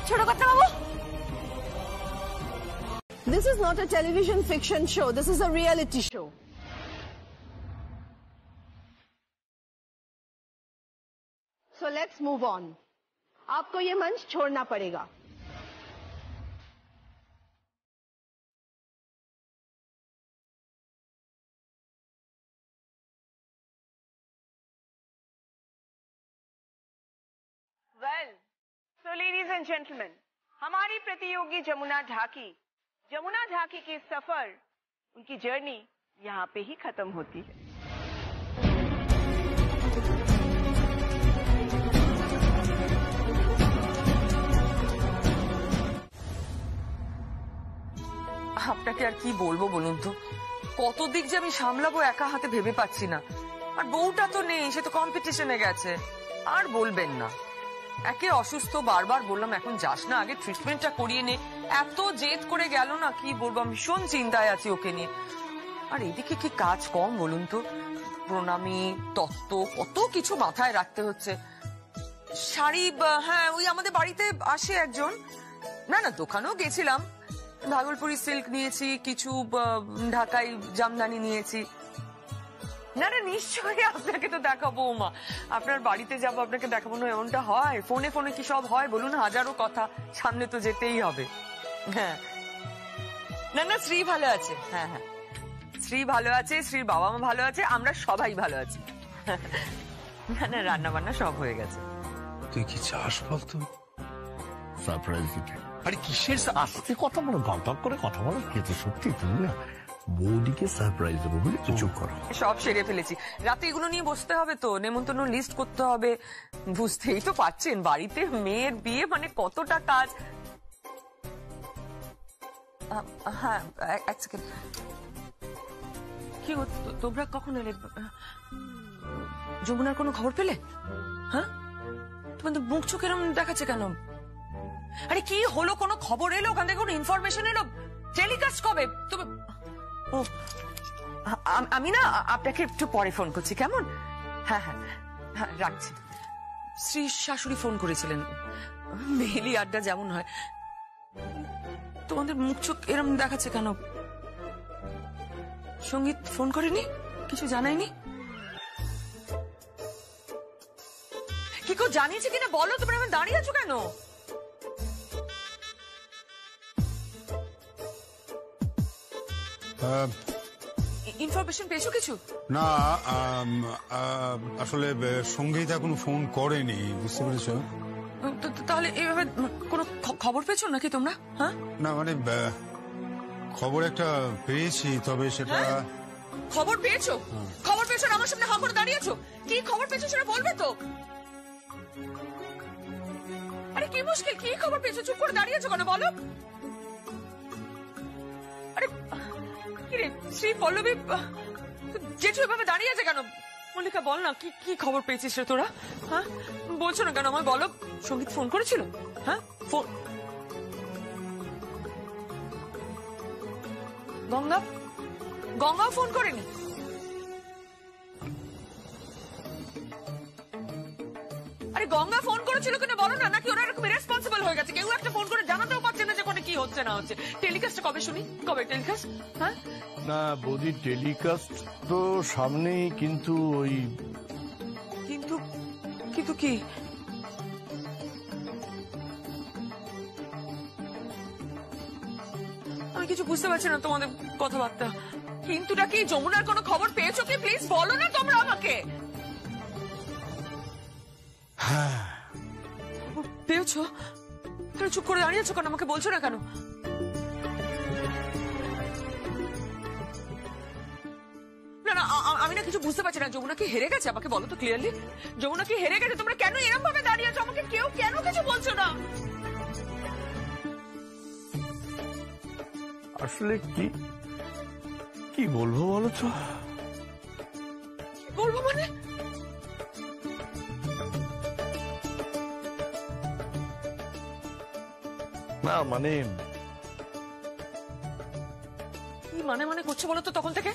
छोड़ो बच्चा बाबू। This is not a television fiction show. This is a reality show. So let's move on. आपको ये मंच छोड़ना पड़ेगा। Well, so ladies and gentlemen, हमारी प्रतियोगी जमुना ढाकी की सफर, उनकी जर्नी यहाँ पे ही खत्म होती है। আপনাকে আর কি বলবো বলুন তো, কত দিক যে আমি সামলাবো একা হাতে ভেবে পাচ্ছি না। আর বউটা তো নেই, সে তো কম্পিটিশনে গেছে। আর বলবেন না, একে অসুস্থ, বারবার বললাম এখন যাস না, আগে ট্রিটমেন্টটা করিয়ে নে। এত জেদ করে গেল না, কি বলবো, আমি ভীষণ চিন্তায় আছি ওকে নিয়ে। আর এদিকে কি কাজ কম বলুন তো, প্রণামী, তত্ত্ব, কত কিছু মাথায় রাখতে হচ্ছে। শাড়ি, হ্যাঁ ওই আমাদের বাড়িতে আসে একজন, না দোকানেও গেছিলাম, ভাগলপুরি সিল্ক নিয়েছি, কিছু ঢাকাই জামদানি নিয়েছি। না নিশ্চয়ই আপনাকে তো দেখাবো মা, আপনার বাড়িতে যাবো, আপনাকে দেখাবো না এমনটা হয়? ফোনে ফোনে কি সব হয় বলুন? হাজারো কথা, সামনে তো যেতেই হবে। হ্যাঁ না শ্রী ভালো আছে, হ্যাঁ শ্রী ভালো আছে, শ্রীর বাবা মা ভালো আছে, আমরা সবাই ভালো আছি। না রান্না বান্না সব হয়ে গেছে। তুই কি চাস বলতো? সারপ্রাইজ দিতে? আরে কিসের আস্তে কথা বলো, গপ করে কথা বলো, কিন্তু সত্যি তুমি না বৌদিকে সারপ্রাইজ দেবো বলে চুপ করো। সব সেরে ফেলেছি, রাতে এগুলো নিয়ে বসতে হবে তো, নেমন্তন্ন লিস্ট করতে হবে, বুঝতেই তো পারছেন বাড়িতে মেয়ের বিয়ে মানে কতটা কাজ। হ্যাঁ এক সেকেন্ড, কি তোমরা কখন এলে? যমুনার কোনো খবর পেলে? হ্যাঁ তোমাদের মুখ চোখ এরম দেখাচ্ছে কেন? আরে কি হলো, কোনো খবর এলো ওখান থেকে, কোনো ইনফরমেশন এলো? টেলিকাস্ট কবে? তুমি আমি না আপনাকে একটু পরে ফোন করছি, কেমন? হ্যাঁ রাখছি। শ্রী শাশুড়ি ফোন করেছিলেন, মেহেলি আড্ডা যেমন হয়। তোমাদের মুখ চোখ এরম দেখাচ্ছে কেন? সঙ্গীত ফোন করেনি, কিছু জানায়নি? কি কেউ জানিয়েছে কিনা বলো, তোমরা এখন দাঁড়িয়ে আছো কেন? ইনফরমেশন পেয়েছো কিছু? না আসলে সঙ্গীত এখনো ফোন করেনি, বুঝতে পেরেছো? তাহলে এইভাবে কোনো খবর পেয়েছো নাকি তোমরা? হ্যাঁ না মানে খবর একটা পেয়েছি, তবে সেটা খবর পেয়েছো? খবর পেয়েছো আমার সামনে হা করে দাঁড়িয়েছো, কি খবর পেয়েছো সেটা বলবে তো? আরে কি মুশকিল, কি খবর পেয়েছো? চুপ করে দাঁড়িয়েছো কেন বলো? কিরে শ্রী পল্লবী জেঠু এভাবে দাঁড়িয়ে আছে কেন? মল্লিকা বল না, কি কি খবর পেয়েছিস রে তোরা? হ্যাঁ বলছো না কেন আমায়? বলো। সঙ্গীত ফোন করেছিল? হ্যাঁ ফোন গঙ্গা ফোন করেনি? আরে গঙ্গা ফোন করেছিল কিনা বলো না, নাকি ওরা এরকম রেসপন্সিবল হয়ে গেছে? কেউ একটা ফোন করে জানাতেও পারছে না যে কোনে কি হচ্ছে না হচ্ছে। টেলিকাস্টটা কবে শুনি? কবে টেলিকাস্ট? হ্যাঁ না বৌদি, টেলিকাস্ট তো সামনেই, কিন্তু ওই কিন্তু কিন্তু কি? আমি কিছু বুঝতে পারছি না তোমাদের কথাবার্তা। কিন্তুটা কি? যমুনার কোনো খবর পেয়েছো কি? প্লিজ বলো না তোমরা আমাকে। পেয়েছো? চুপ করে দাঁড়িয়েছো কেন? আমাকে বলছো না কেন? না না, আমি না কিছু বুঝতে পারছি না। যমুনা কি হেরে গেছে? আমাকে বলো তো ক্লিয়ারলি। যমুনা কি হেরে গেছে? তোমরা কেন এরকম ভাবে দাঁড়িয়ে আছো? আমাকে কেউ কেন কিছু বলছো না? আসলে কি কি বলবো বলো তো? বলবো মানে? না মানে কি মানে মানে করছো বলো তো তখন থেকে?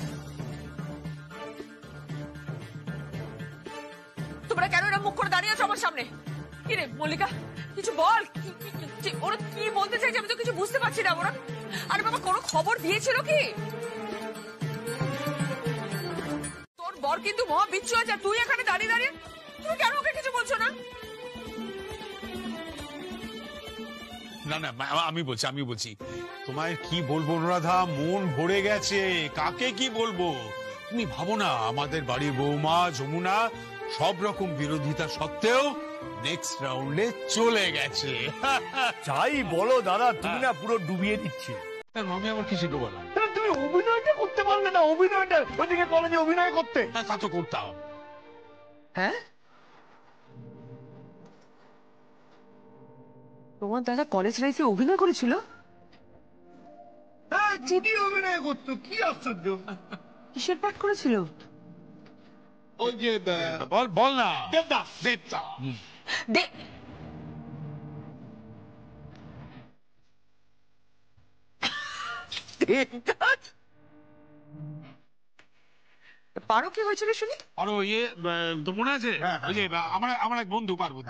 তোমরা কেন এরকম মুখ করে দাঁড়িয়ে আছো আমার সামনে? কি রে মল্লিকা, কিছু বল। ওরা কি বলতে চাইছে আমি তো কিছু বুঝতে পারছি না। ওরা আরে বাবা কোনো খবর দিয়েছিল কি? তোর বর কিন্তু মহা বিচ্ছু আছে, তুই এখানে দাঁড়িয়ে দাঁড়িয়ে তুমি কেন ওকে কিছু বলছো না? না না, আমি বলছি তোমায় কি বলবো অনুরাধা, মন ভরে গেছে। কাকে কি বলবো? তুমি ভাবো না, আমাদের বাড়ির বৌমা যমুনা সব রকম বিরোধিতা সত্ত্বেও নেক্সট রাউন্ডে চলে গেছে। যাই বলো দাদা, তুমি না পুরো ডুবিয়ে দিচ্ছে। আমি আবার কি শিখবো বলো? তুমি অভিনয়টা করতে পারলে না? অভিনয়টা ওইদিকে কলেজে অভিনয় করতে। তা তো করতাম। হ্যাঁ তোমার দাদা কলেজ লাইফে অভিনয় করেছিল? হ্যাঁ, চুটি অভিনয় করতো। কি আশ্চর্য! কিসের পাঠ করেছিল? ওই যে বল না, দেবদাস। পারো কি হয়েছিল শুনি? আরো ইয়ে তো মনে আছে ওই যে আমার এক বন্ধু পার্বতী।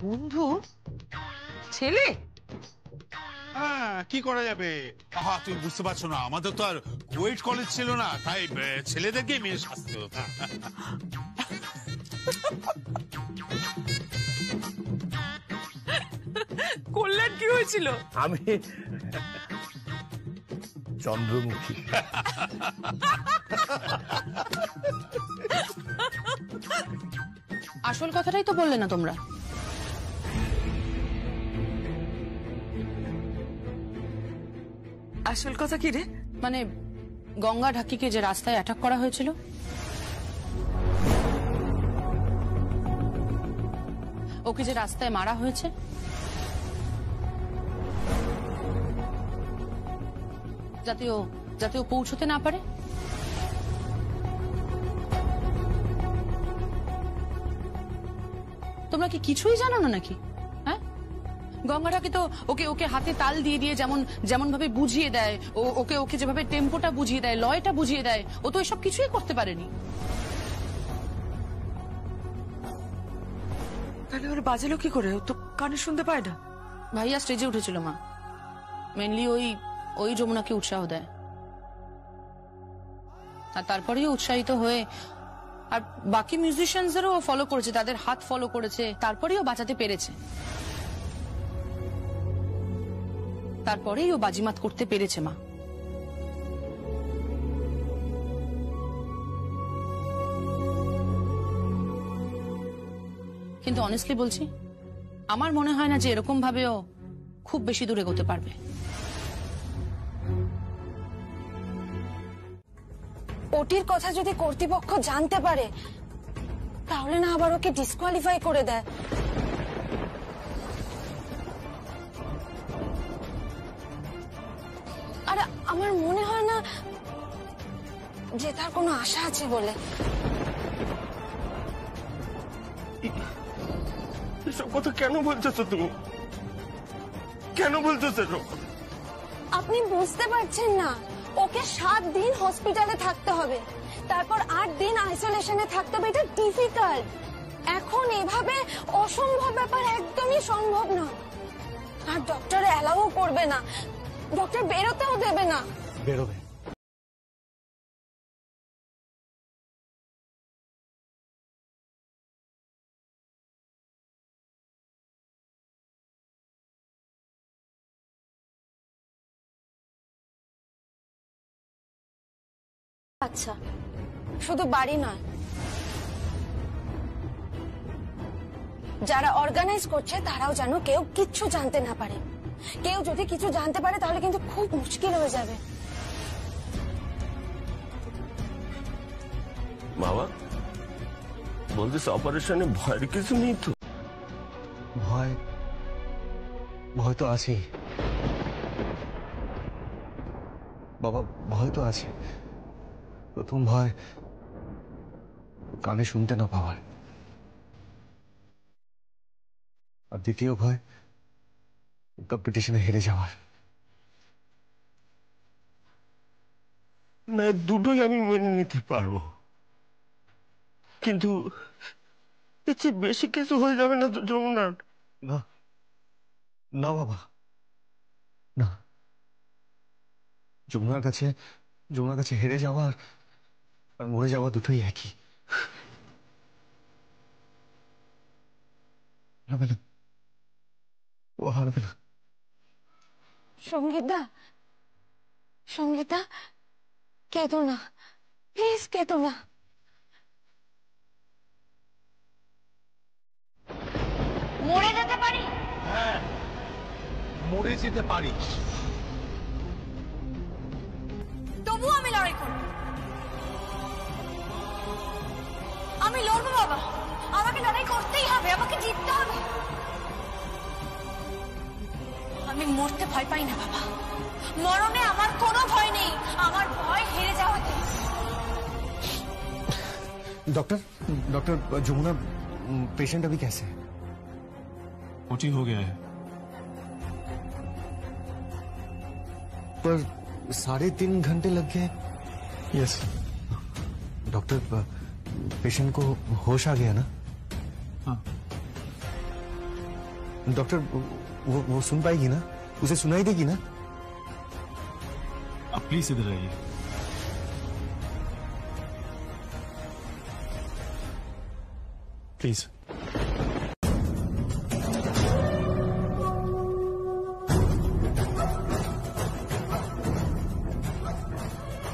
বন্ধু? ছেলে? হ্যাঁ, কি করা যাবে? আহা, তুমি বুঝতে পারছো না, আমাদের তো আর ওয়েট কলেজ ছিল না, তাই ছেলেদেরকে মেয়ে সাজতে হতো। কল্যাণ কি হয়েছিল? আমি চন্দ্রমুখী। আসল কথাটাই তো বললে না তোমরা। আসল কথা কি রে? মানে গঙ্গা ঢাকিকে যে রাস্তায় অ্যাটাক করা হয়েছিল, ওকে যে রাস্তায় মারা হয়েছে, যাতে ও পৌঁছতে না পারে। তোমরা কি কিছুই জানো না নাকি? হ্যাঁ, গঙ্গাটাকে তো ওকে হাতে তাল দিয়ে দিয়ে যেমন ভাবে বুঝিয়ে দেয়, ওকে যেভাবে টেম্পোটা বুঝিয়ে দেয়, লয়টা বুঝিয়ে দেয়, ও তো এসব কিছুই করতে পারেনি। তাহলে ওর বাজালো কি করে? ও তো কানে শুনতে পায় না। ভাইয়া স্টেজে উঠেছিল মা, মেনলি ওই যমুনাকে উৎসাহ দেয়, আর তারপরেও উৎসাহিত হয়ে আর বাকি মিউজিশিয়ানদেরও ফলো করেছে, তাদের হাত ফলো করেছে, তারপরেও বাঁচাতে পেরেছে, তারপরেই ও বাজিমাত করতে পেরেছে মা। কিন্তু অনেস্টলি বলছি, আমার মনে হয় না যে এরকম ভাবেও খুব বেশি দূরে এগোতে পারবে। ওটির কথা যদি কর্তৃপক্ষ জানতে পারে, তাহলে না আবার ওকে ডিসকোয়ালিফাই করে দেয়। আর আমার মনে হয় না জেতার কোনো আশা আছে বলে। এসব কথা কেন বলছো তুমি? কেন বলছো সেসব? আপনি বুঝতে পারছেন না, ওকে 7 দিন হসপিটালে থাকতে হবে, তারপর 8 দিন আইসোলেশনে থাকতে হবে। এটা ডিফিকাল্ট। এখন এভাবে অসম্ভব ব্যাপার একদমই সম্ভব না। আর ডক্টর অ্যালাউ করবে না, ডক্টর বেরোতেও দেবে না। বেরোবে? আচ্ছা, শুধু বাড়ি নয়, যারা অর্গানাইজ করছে তারাও যেন কেউ কিচ্ছু জানতে না পারে। কেউ যদি কিছু জানতে পারে তাহলে কিন্তু খুব মুশকিল হয়ে যাবে। বাবা বলছিস অপারেশনে ভয়ের কিছু নেই তো? ভয় ভয় তো আছে বাবা, ভয় তো আছে। প্রথম ভয় কানে শুনতে না পাওয়ার, আর দ্বিতীয় ভয় কম্পিটিশনে হেরে যাওয়ার। না, দুটোই আমি মেনে নিতে পারবো, কিন্তু এর চেয়ে বেশি কিছু হয়ে যাবে না তো যমুনার? না না বাবা, না। যমুনার কাছে হেরে যাওয়া আর মরে যাওয়া দুটোই একই। হারবে না, ও হারবে না। সঙ্গীতা, সঙ্গীতা, কেঁদো না, প্লিজ কেঁদো না। মরে যেতে পারি? হ্যাঁ, মরে যেতে পারি। তবুও আমি লড়াই করব। আমি লড়বো বাবা, আমাকে লড়াই করতেই হবে, আমাকে জিততে হবে। আমি মরতে ভয় পাই না বাবা, মরণে আমার কোনো ভয় নেই, আমার ভয় হেরে যাওয়াতে। डॉक्टर जमुना पेशेंट अभी कैसे है? ठीक हो गया है, पर 3.5 घंटे लग गए। यस डॉक्टर, पेशेंट को होश आ गया ना? हाँ। डॉक्टर, वो सुन पाएगी ना? उसे सुनाई देगी ना? आप प्लीज इधर आइए। प्लीज।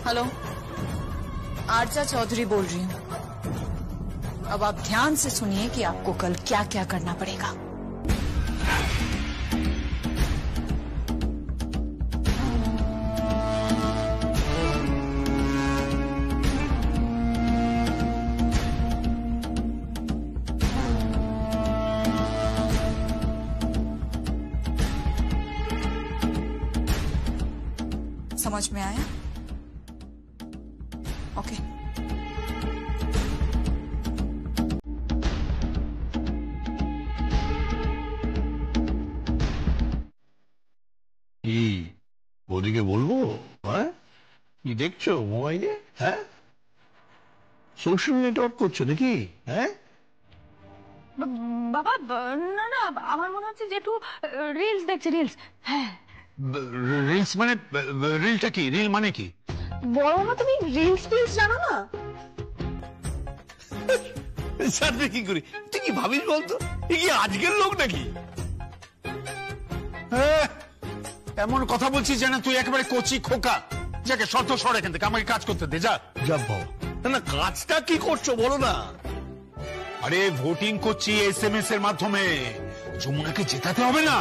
हेलो, आरजा चौधरी बोल रही हूँ। अब आप ध्यान से सुनिए कि आपको कल क्या क्या करना पड़ेगा। समझ में आया? ओके। ওদিকে বলবো? হ্যাঁ, কি দেখছো মোবাইলে? হ্যাঁ, সোশ্যাল নেটওয়ার্ক করছো নাকি? হ্যাঁ, বাবা না না, আমার মনে হচ্ছে যে একটু রিলস দেখছে, রিলস। হ্যাঁ, রিলস মানে রিলটা কি? রিল মানে কি? বড় মামা, তুমি রিলস টিলস জানো না? জানবে কি করি? তুই কি ভাবিস বলতো? এ কি আজকের লোক নাকি? এমন কথা বলছিস যেন তুই একেবারে কচি খোকা। যাকে শর্ত সর এখান থেকে, আমাকে কাজ করতে দে। যা যা বাবা। না, কাজটা কি করছো বলো না? আরে ভোটিং করছি SMS এর মাধ্যমে। যমুনাকে জেতাতে হবে না?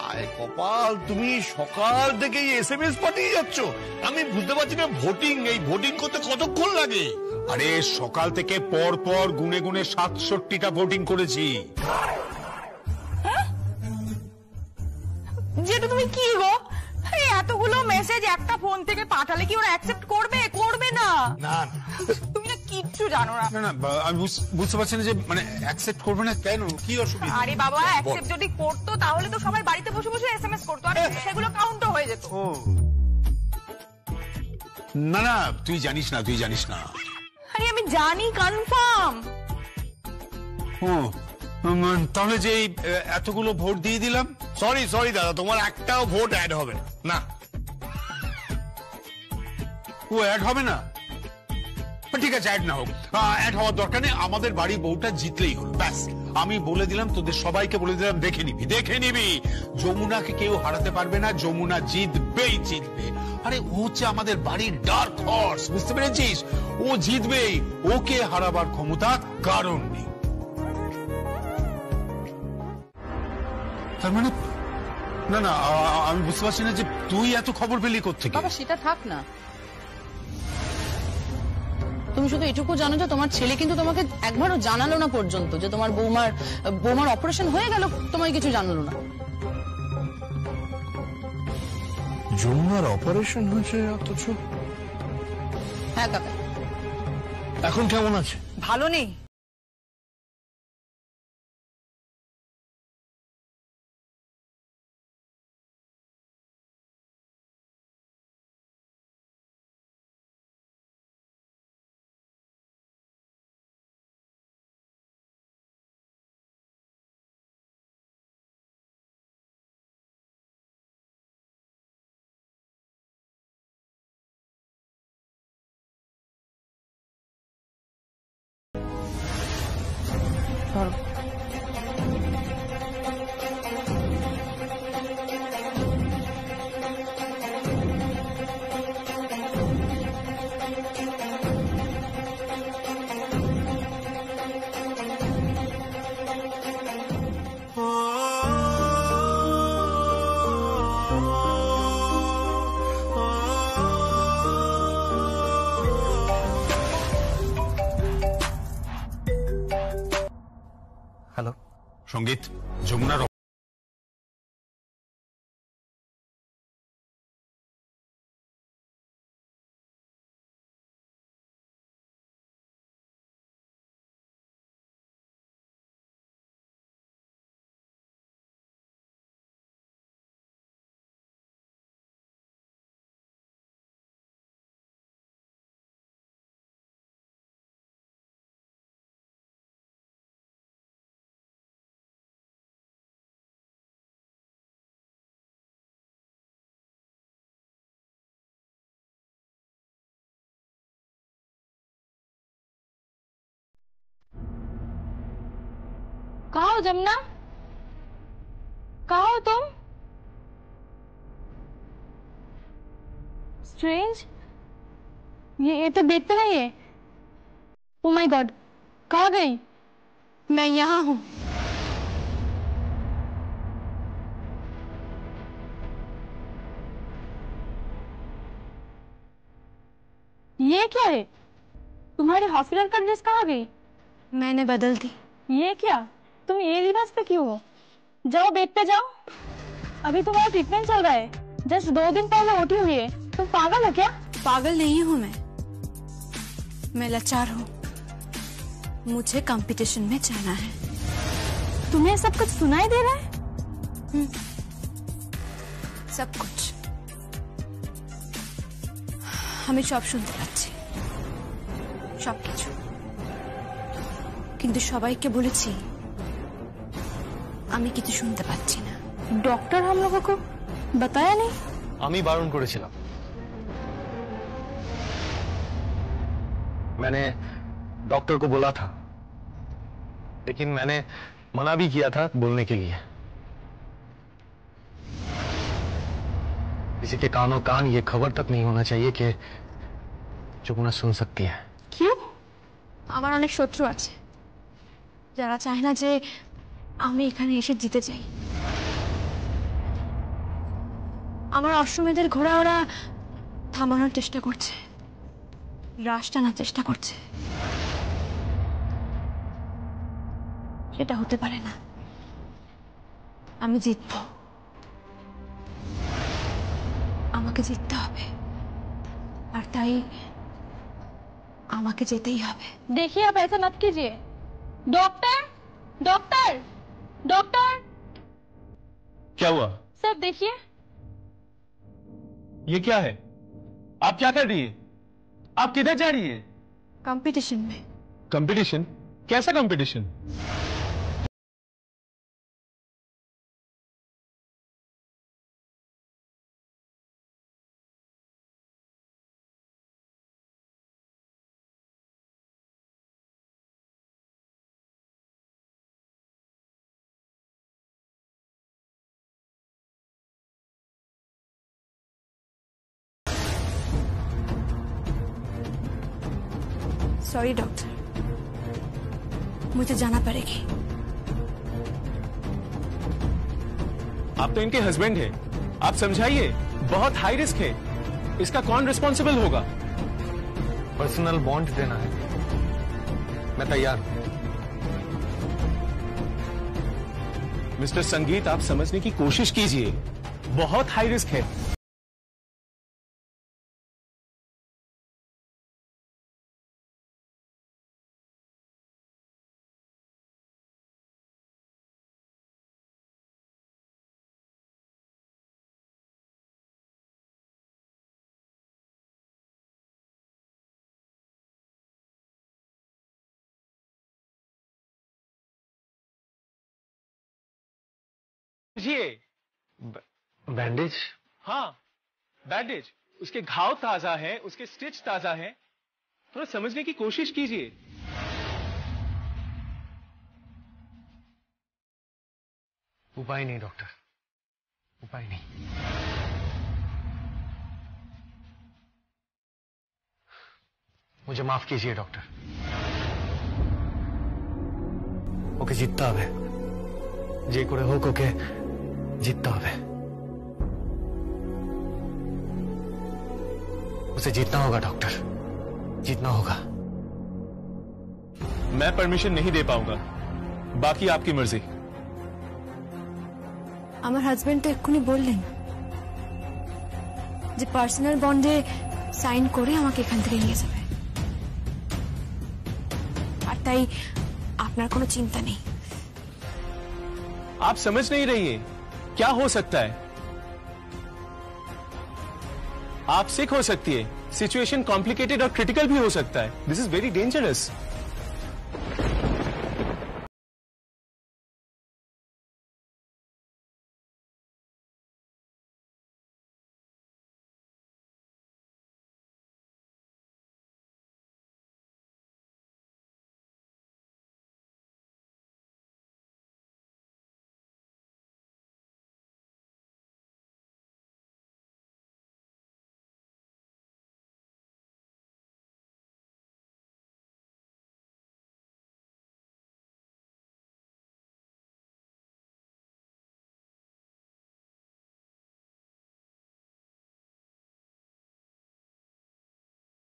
আয় কপাল, তুমি সকাল থেকে SMS পাঠিয়ে যাচ্ছ। আমি বুঝতে পারছি না, এই ভোটিং করতে কতক্ষণ লাগে? আরে সকাল থেকে পর পর গুনে গুনে 67টা ভোটিং করেছি। যেটা তুমি কি গো, এতগুলো মেসেজ একটা ফোন থেকে পাঠালে কি ওরা অ্যাকসেপ্ট করবে? করবে না। না তুমি না কিচ্ছু জানো না। না না আমি বুঝতে পারছি না যে মানে অ্যাকসেপ্ট করবে না কেন, কি অসুবিধা? আরে বাবা, অ্যাকসেপ্ট যদি করতো তাহলে তো সবাই বাড়িতে বসে বসে এসএমএস করতো আর সেগুলো কাউন্টও হয়ে যেত। না না তুই জানিস না, তুই জানিস না। আরে আমি জানি, কনফার্ম। ও তাহলে যে এতগুলো ভোট দিয়ে দিলাম। সরি দাদা, তোমার একটাও ভোট অ্যাড হবে না। ও অ্যাড হবে না? ঠিক আছে, অ্যাড না হোক, অ্যাড হওয়ার দরকার নেই। আমাদের বাড়ি বউটা জিতলেই হলো, ব্যাস। আমি বলে দিলাম, তোদের সবাইকে বলে দিলাম, দেখে নিবি যমুনাকে কেউ হারাতে পারবে না, যমুনা জিতবেই জিতবে। আরে ও হচ্ছে আমাদের বাড়ির ডার্ক হর্স, বুঝতে পেরেছিস? ও জিতবেই, ওকে হারাবার ক্ষমতা কারণ নেই। তার মানে না না আমি বুঝতে পারছি না যে তুই এত খবর পেলি কোত্থেকে। বাবা সেটা থাক না, তুমি শুধু এটুকু জানো যে তোমার ছেলে কিন্তু তোমাকে একবারও জানালো না পর্যন্ত যে তোমার বৌমার অপারেশন হয়ে গেল, তোমায় কিছু জানালো না। যমুনার অপারেশন হয়েছে অথচ? হ্যাঁ কাকা। এখন কেমন আছে? ভালো নেই। হ্যালো সঙ্গীত, যমুনার कहाँ हो जमुना? कहाँ हो तुम? स्ट्रेंज, ये तो देखते नहीं है। ओ माय गॉड, कहाँ गई? मैं यहाँ हूँ। ये क्या है? तुम्हारी हॉस्पिटल का ड्रेस कहाँ गई? मैंने बदल दी। ये क्या? तुम ये लिबास पे क्यों हो? जाओ बेड पे जाओ, अभी तुम्हारा ट्रीटमेंट चल रहा है। जस्ट 2 दिन पहले ओटी हुई है। तुम पागल हो क्या? पागल नहीं हूँ मैं लाचार हूँ। मुझे कंपटीशन में जाना है। तुम्हें सब कुछ सुनाई दे रहा है? सब कुछ আমি সব শুনতে পাচ্ছি, সবকিছু। কিন্তু সবাইকে বলেছি আমি কিছু শুনতে পাচ্ছি না। डॉक्टर हम लोगों को बताया नहीं? আমি বারণ করেছিলাম। मैंने डॉक्टर को बोला था, लेकिन मैंने मना भी किया था बोलने के लिए। किसी के कानों कान ये खबर तक नहीं होना चाहिए कि যমুনা सुन सकती है। क्यों? আমার অনেক শত্রু আছে যারা চায় না যে আমি এখানে এসে জিতে যাই। আমার অশ্বমেধের ঘোড়া ওরা থামানোর চেষ্টা করছে, রাশ টানার চেষ্টা করছে। সেটা হতে পারে না। আমি জিতবো। আমাকে জিততে হবে, আর তাই আমাকে যেতেই হবে। देखिए आप ऐसा मत कीजिए। डॉक्टर डॉक्टर डॉक्टर क्या हुआ? सर देखिए। ये क्या है? आप क्या कर रही है? आप किधर जा रही है? कंपटीशन में। कंपटीशन? कैसा कंपटीशन? सॉरी डॉक्टर, मुझे जाना पड़ेगी। आप तो इनके हस्बैंड हैं। आप समझाइए, बहुत हाई रिस्क है, इसका कौन रिस्पॉन्सिबल होगा? पर्सनल बॉन्ड देना है, मैं तैयार हूं। मिस्टर संगीत, आप समझने की कोशिश कीजिए, बहुत हाई रिस्क है। बैंडेज? हाँ, बैंडेज। उसके घाव ताजा है, उसके स्टिच ताजा है, थोड़ा समझने की कोशिश कीजिए। उपाय नहीं डॉक्टर, उपाय नहीं। मुझे माफ कीजिए डॉक्टर। ओके जितना হবে যে করে হোক ওকে जीतना হবে। उसे जीतना होगा डॉक्टर, जीतना होगा। मैं परमिशन नहीं दे पाऊंगा, बाकी आपकी मर्जी। আমার হাজবেন্ড তো এক্ষুনি বললেন যে পার্সোনাল বন্ডে সাইন করে আমাকে এখান থেকে নিয়ে যাবে, আর তাই আপনার কোনো চিন্তা নেই। आप समझ नहीं रही हैं, क्या हो सकता है? आप सिक हो सकती है, सिचुएशन कॉम्प्लिकेटेड और क्रिटिकल भी हो सकता है। This is very dangerous.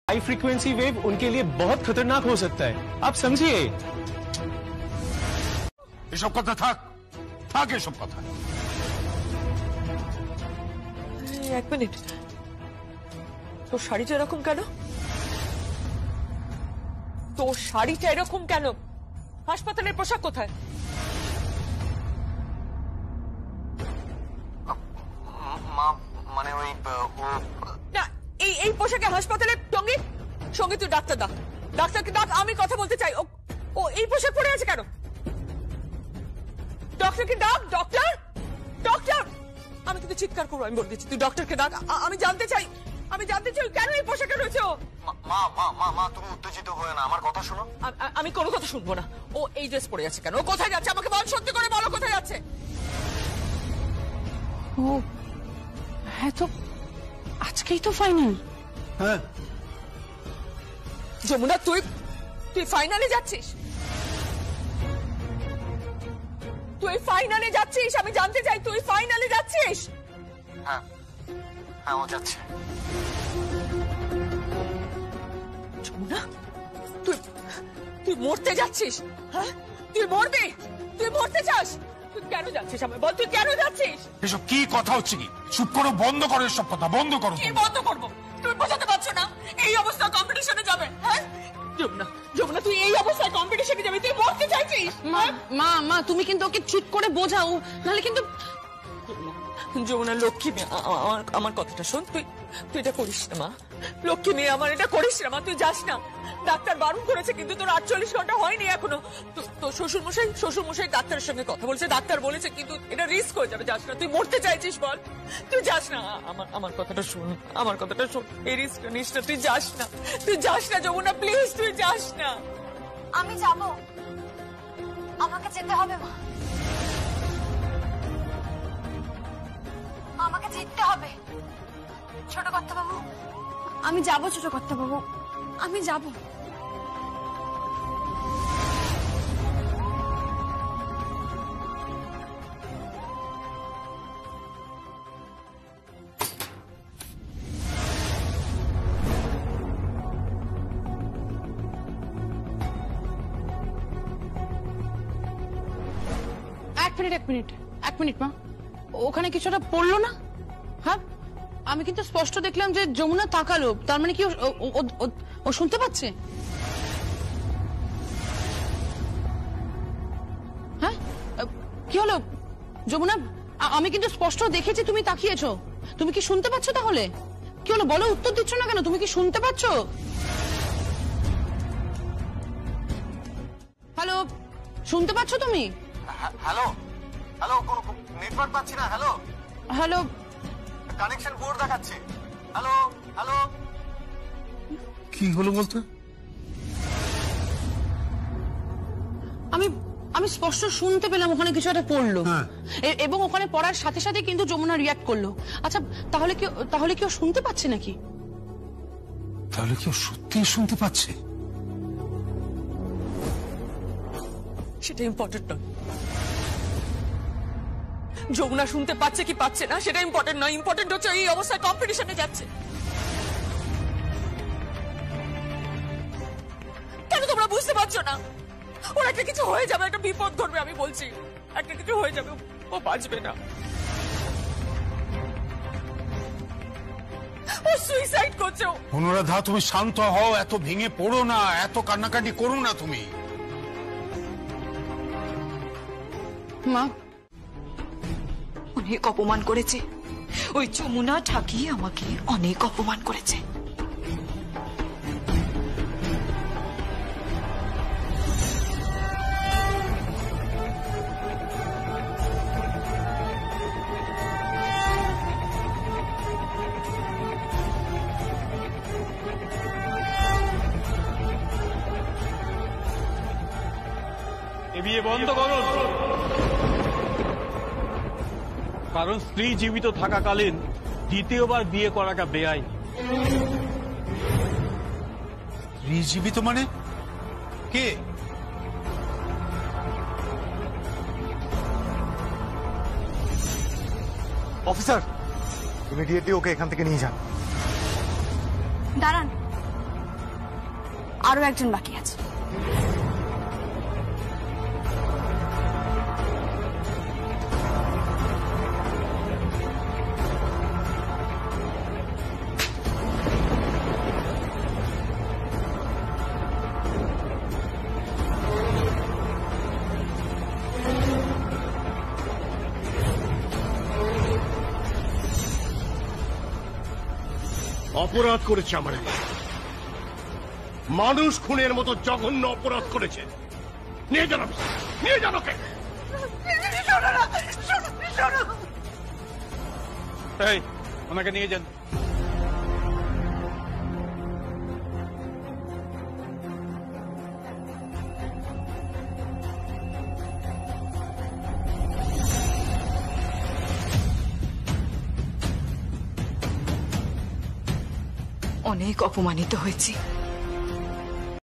High frequency wave उनके लिए बहुत खतरनाक हो सकता है, आप समझिए। এসব কথা থাক, থাক এসব কথা। এক মিনিট, তোর শাড়িটা এরকম কেন? তোর শাড়িটা এরকম কেন? হাসপাতালের পোশাক কোথায়? মা মানে ওই না, এই পোশাকে হাসপাতালে টঙ্গি? সঙ্গে তুই ডাক্তার ডাক, ডাক্তারকে ডাক, আমি কথা বলতে চাই। ও এই পোশাক পরে আছে কেন? ডক্টরকে ডাক। ডক্টর, ডক্টর, আমি কিন্তু চিৎকার করবো, আমি বলে দিচ্ছি, তুই ডক্টরকে ডাক। আমি জানতে চাই কেন এই পোশাকে রয়েছে ও। মা মা মা মা তুমি উত্তেজিত হয়ে না, আমার কথা শোনো। আমি কোনো কথা শুনবো না। ও এই ড্রেস পরে আছে কেন? ও কোথায় যাচ্ছে? আমাকে বল, সত্যি করে বলো কোথায় যাচ্ছে। ও হ্যাঁ, তো আজকেই তো ফাইনাল। হ্যাঁ যমুনা, তুই ফাইনালে যাচ্ছিস? তুই ফাইনালে যাচ্ছিস? আমি জানতে চাই, তুই ফাইনালে যাচ্ছিস? হ্যাঁ হ্যাঁ, ও যাচ্ছে। যমুনা, তুই মরতে যাচ্ছিস? হ্যাঁ, তুই মরবি? তুই মরতে চাস? কেন যাচ্ছিস আমায় বল, তুই কেন যাচ্ছিস? এসব কি কথা হচ্ছে? কি চুপ করো, বন্ধ করো এসব কথা, বন্ধ করো। কি বন্ধ করবো? তুমি বোঝাতে পারছো না এই অবস্থা কম্পিটিশনে যাবে? হ্যাঁ যমুনা, যমুনা তুই এই অবস্থায় কম্পিটিশনে যাবে? তুই মরতে চাইছিস? মা মা তুমি কিন্তু ওকে ঠিক করে বোঝাও, নাহলে কিন্তু। যমুনা লক্ষ্মী মেয়ে, আমার কথাটা শোন, তুই এটা করিস না মা। লক্ষ্মী মেয়ে আমার, এটা করিস না মা, তুই যাস না। ডাক্তার বারণ করেছে কিন্তু তোর 48 ঘন্টা হয়নি এখনো। তোর শ্বশুরমশাই ডাক্তারের সঙ্গে কথা বলছে, ডাক্তার বলেছে কিন্তু এটা রিস্ক হয়ে যাবে, যাস না। তুই মরতে চাইছিস বল, তুই যাস না। আমার কথাটা শোন, আমার কথাটা শোন, এই রিস্ক নিস না, তুই যাস না, তুই যাস না যমুনা, প্লিজ তুই যাস না। আমি যাব, আমাকে যেতে হবে মা, আমাকে যেতে হবে। ছোট কর্তাবাবু, আমি যাব, ছোট কর্তাবাবু, আমি যাব। এক মিনিট মা, ওখানে কিছুটা পড়লো না? হ্যাঁ, আমি কিন্তু স্পষ্ট দেখলাম যে যমুনা তাকালো, তার মানে কি ও শুনতে পাচ্ছে? হ্যাঁ, কি হলো যমুনা? আমি কিন্তু স্পষ্ট দেখেছি তুমি তাকিয়েছো, তুমি কি শুনতে পাচ্ছ? তাহলে কি হলো বলো, উত্তর দিচ্ছ না কেন? তুমি কি শুনতে পাচ্ছ? হ্যালো, শুনতে পাচ্ছ তুমি? হ্যালো হ্যালো, নেটওয়ার্ক পাচ্ছি না। হ্যালো হ্যালো, কানেকশন বোর্ড দেখাচ্ছে। হ্যালো হ্যালো, কি হলো বলতে? আমি স্পষ্ট শুনতে পেলাম ওখানে কিছু একটা পড়লো, এবং ওখানে পড়ার সাথে সাথে কিন্তু যমুনা রিয়াক্ট করলো। আচ্ছা, তাহলে কি ও শুনতে পাচ্ছে নাকি? তাহলে কি ও সত্যি শুনতে পাচ্ছে? সেটা ইম্পর্টেন্ট নয়। যমুনা শুনতে পাচ্ছে কি পাচ্ছে না সেটা ইম্পর্টেন্ট নয়, ইম্পর্টেন্ট হচ্ছে এই অবস্থায় কম্পিটিশনে যাচ্ছে। কেন তোমরা বুঝতে পারছো না? ওর একটা কিছু হয়ে যাবে, একটা বিপদ ঘটবে, আমি বলছি একটা কিছু হয়ে যাবে, ও বাঁচবে না, ও সুইসাইড করছে। অনুরাধা তুমি শান্ত হও, এত ভেঙে পড়ো না, এত কান্নাকাটি করো না তুমি। মা, অনেক অপমান করেছে ওই যমুনা ঠাকি, আমাকে অনেক অপমান করেছে। এ বিয়ে বন্ধ করুন, কারণ স্ত্রী জীবিত থাকাকালীন দ্বিতীয়বার বিয়ে করাটা বেআইনি। স্ত্রী জীবিত মানে কে? অফিসার, ইমিডিয়েটলি ওকে এখান থেকে নিয়ে যান। দাঁড়ান, আরো একজন বাকি আছে। অপরাধ করেছে আমার মানুষ খুনের মতো জঘন্য অপরাধ করেছে। নিয়ে যান, নিয়ে যান ওকে। এই, ওনাকে নিয়ে যান। অনেক অপমানিত হয়েছি।